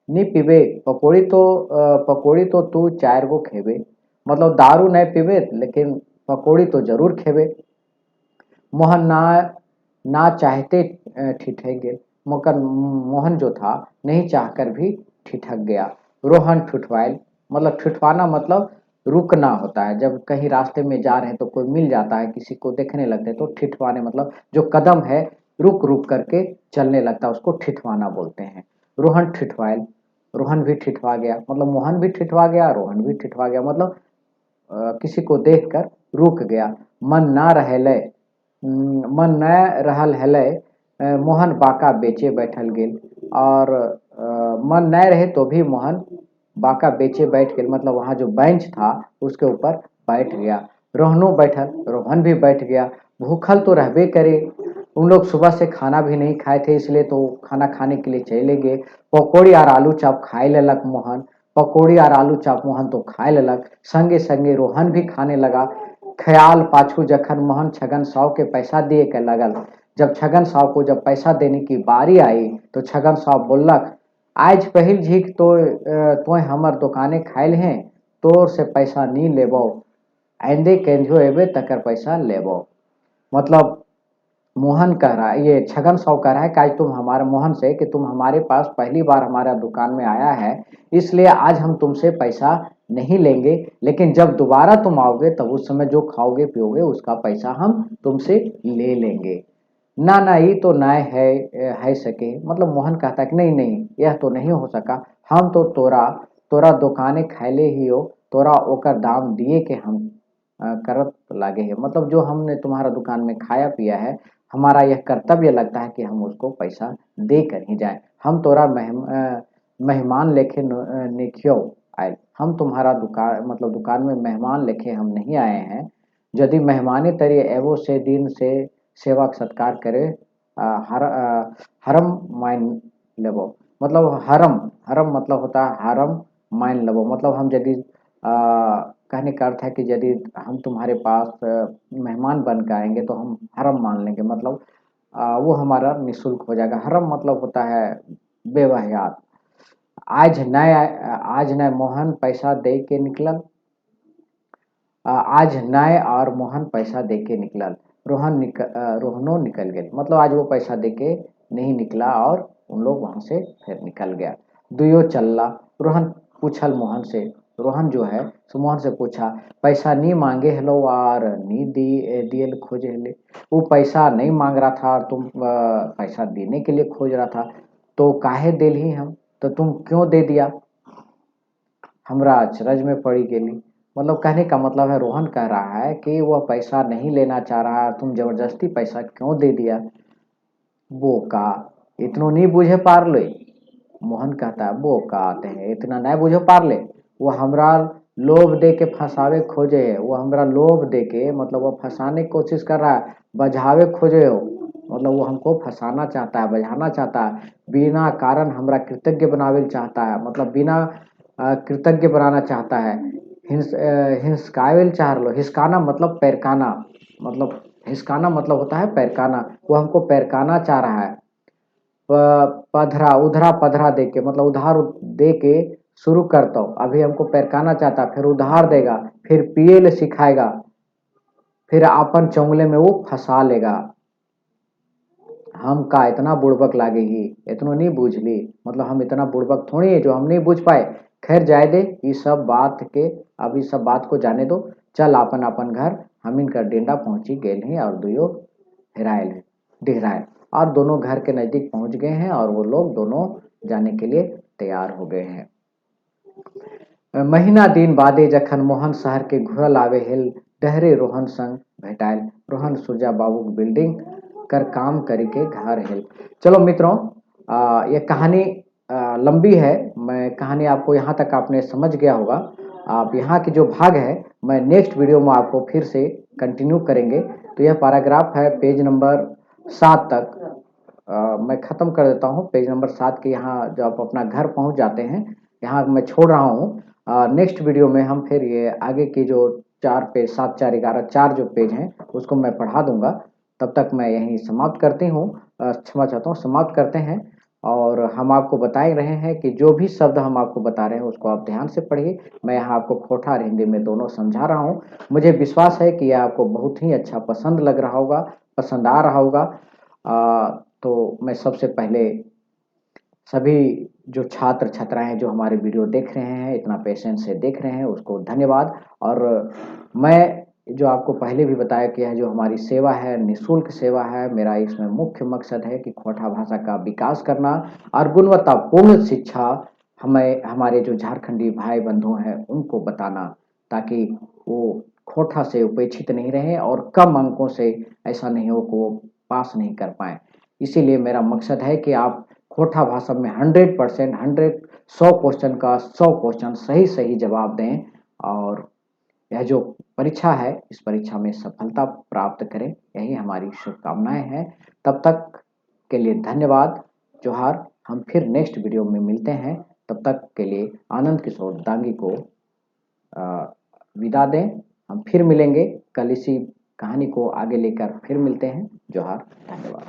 नहीं पीबे, पकौड़ी तो तू 4 गो खेबे। मतलब दारू नहीं पीबे लेकिन पकौड़ी तो जरूर खेबे। मोहन ना चाहते ठिठक गए, मगर मोहन जो था नहीं चाहकर भी ठिठक गया। रोहन ठुठवाइल, मतलब ठुठवाना मतलब रुकना होता है। जब कहीं रास्ते में जा रहे हैं तो कोई मिल जाता है, किसी को देखने लगते हैं तो ठिठवाने मतलब जो कदम है रुक रुक करके चलने लगता है, उसको ठिठवाना बोलते हैं। रोहन ठिठवाइल, रोहन भी ठिठवा गया, मतलब मोहन भी ठिठवा गया, रोहन भी ठिठवा गया। मतलब किसी को देखकर रुक गया। मन ना रहले, मन न रहल हेले, मोहन बाका बेचे बैठल गेल। और मन न रहे तो भी मोहन बाका बेचे बैठ गेल, मतलब वहाँ जो बेंच था उसके ऊपर बैठ गया। रोहनो बैठल, रोहन भी बैठ गया। भूखल तो रहबे करे, उन लोग सुबह से खाना भी नहीं खाए थे, इसलिए तो खाना खाने के लिए चले गए। पकौड़ी और आलू चाप खाए लेलक मोहन, पकौड़ी और आलू चाप मोहन तो खाए लेलक, संगे संगे रोहन भी खाने लगा। ख्याल पाछू जखन मोहन छगन साव के पैसा दिए के लगल, जब छगन साव को जब पैसा देने की बारी आई तो छगन साव बोलक, आज पहिल झीक तो तोय हमर दुकाने खाइल हैं, तोर से पैसा नहीं लेबो, आइंदे केंझो एबे तकर पैसा लेबो। मतलब मोहन कह रहा है, ये छगन साव कह रहा है कि आज तुम हमारे मोहन से कि तुम हमारे पास पहली बार हमारा दुकान में आया है, इसलिए आज हम तुमसे पैसा नहीं लेंगे, लेकिन जब दोबारा तुम आओगे तब उस समय जो खाओगे पियोगे उसका पैसा हम तुमसे ले लेंगे। ना ना ये तो ना है सके, मतलब मोहन कहता है कि नहीं नहीं यह तो नहीं हो सका। हम तो तोरा तोरा दुकाने खैले ही हो, तोरा ओकर दाम दिए के हम करत लागे है। मतलब जो हमने तुम्हारा दुकान में खाया पिया है, हमारा यह कर्तव्य लगता है कि हम उसको पैसा दे कर ही जाए। हम तोरा मेहमान लेके निखियो आए, हम तुम्हारा दुकान मतलब दुकान में मेहमान लेके हम नहीं आए हैं। यदि मेहमानी तरी एवो से दिन से सेवा सत्कार करे, हरम मान लेबो। मतलब हरम, हरम मतलब होता है हरम मान लेबो। मतलब हम यदि कहने का अर्थ है कि यदि हम तुम्हारे पास मेहमान बन के आएंगे तो हम हरम मान लेंगे, मतलब वो हमारा निःशुल्क हो जाएगा। हरम मतलब होता है बेवहयात। आज नए मोहन पैसा दे के निकलल, आज नए और मोहन पैसा दे के निकलल, रोहनो निकल गए। मतलब आज वो पैसा दे के नहीं निकला और उन लोग वहां से फिर निकल गया। दुयो चलला, रोहन पूछल मोहन से, रोहन जो है सो मोहन से पूछा, पैसा नहीं मांगे हेलो और नहीं दिए खोजे हेले। वो पैसा नहीं मांग रहा था और तुम पैसा देने के लिए खोज रहा था, तो काहे दिल ही हम, तो तुम क्यों दे दिया, हमरा अचरज में पड़ी गेली। मतलब कहने का मतलब है रोहन कह रहा है कि वह पैसा नहीं लेना चाह रहा है, तुम जबरदस्ती पैसा क्यों दे दिया। बोका, इतनो नहीं बुझे पार ले। मोहन कहता है बोका आते हैं, इतना नहीं बुझे पार ले। वो हमरा लोभ दे के फंसावे खोजे है, वो हमरा लोभ दे के मतलब वो फंसाने की कोशिश कर रहा है, बझावे खोजे हो। मतलब वो हमको फंसाना चाहता है, बझाना चाहता है, बिना कारण हमरा कृतज्ञ बनावे चाहता है। मतलब बिना कृतज्ञ बनाना चाहता है। हिंसकावेल चाह लो, हिसकाना मतलब पैरकाना, मतलब हिसकाना मतलब होता है पैरकाना। वो हमको पैरकाना चाह रहा है। पधरा उधरा पधरा दे के, मतलब उधार दे के शुरू करता हूँ, अभी हमको पैरकाना चाहता, फिर उधार देगा, फिर पिए ले सिखाएगा, फिर अपन चौंगले में वो फंसा लेगा। हम का इतना बुड़बक लागेगी, इतनो नहीं बूझ ली। मतलब हम इतना बुड़बक थोड़ी है जो हम नहीं बूझ पाए। खैर जाए दे ये सब बात के, अब इस सब बात को जाने दो। चल अपन अपन घर, हम इनका डेंडा पहुंची गए हैं और दुयो हेरायल है, डिहरायल, और दोनों घर के नजदीक पहुंच गए हैं और वो लोग दोनों जाने के लिए तैयार हो गए हैं। महीना दिन बादे जखन मोहन शहर के घुरल आवे हेल, डहरे रोहन संग भेटायल। रोहन सुरजा बाबू बिल्डिंग कर काम करके घर हेल। चलो मित्रों, ये कहानी लंबी है। मैं कहानी आपको यहाँ तक आपने समझ गया होगा। आप यहाँ के जो भाग है मैं नेक्स्ट वीडियो में आपको फिर से कंटिन्यू करेंगे। तो यह पैराग्राफ है पेज नंबर 7 तक। मैं ख़त्म कर देता हूँ पेज नंबर 7 के। यहाँ जब आप अपना घर पहुँच जाते हैं, यहाँ मैं छोड़ रहा हूँ। नेक्स्ट वीडियो में हम फिर ये आगे की जो 4 पेज 7, 4, 11, 4 जो पेज हैं उसको मैं पढ़ा दूंगा। तब तक मैं यहीं समाप्त करती हूँ, क्षमा चाहता हूँ, समाप्त करते हैं। और हम आपको बता ही रहे हैं कि जो भी शब्द हम आपको बता रहे हैं उसको आप ध्यान से पढ़िए। मैं यहाँ आपको खोटा और हिंदी में दोनों समझा रहा हूँ। मुझे विश्वास है कि यह आपको बहुत ही अच्छा पसंद लग रहा होगा, पसंद आ रहा होगा। तो मैं सबसे पहले सभी जो छात्र छात्राएं जो हमारे वीडियो देख रहे हैं, इतना पेशेंस से देख रहे हैं, उसको धन्यवाद। और मैं जो आपको पहले भी बताया कि यह जो हमारी सेवा है निःशुल्क सेवा है। मेरा इसमें मुख्य मकसद है कि खोटा भाषा का विकास करना और गुणवत्तापूर्ण शिक्षा हमें हमारे जो झारखंडी भाई बंधु हैं उनको बताना, ताकि वो खोटा से उपेक्षित नहीं रहें और कम अंकों से ऐसा नहीं हो कि वो पास नहीं कर पाए। इसीलिए मेरा मकसद है कि आप खोटा भाषा में 100% 100 क्वेश्चन का 100 क्वेश्चन सही सही जवाब दें। और यह जो परीक्षा है इस परीक्षा में सफलता प्राप्त करें, यही हमारी शुभकामनाएं हैं। तब तक के लिए धन्यवाद, जोहार। हम फिर नेक्स्ट वीडियो में मिलते हैं। तब तक के लिए आनंद किशोर दांगी को विदा दें। हम फिर मिलेंगे कल इसी कहानी को आगे लेकर फिर मिलते हैं। जोहार, धन्यवाद।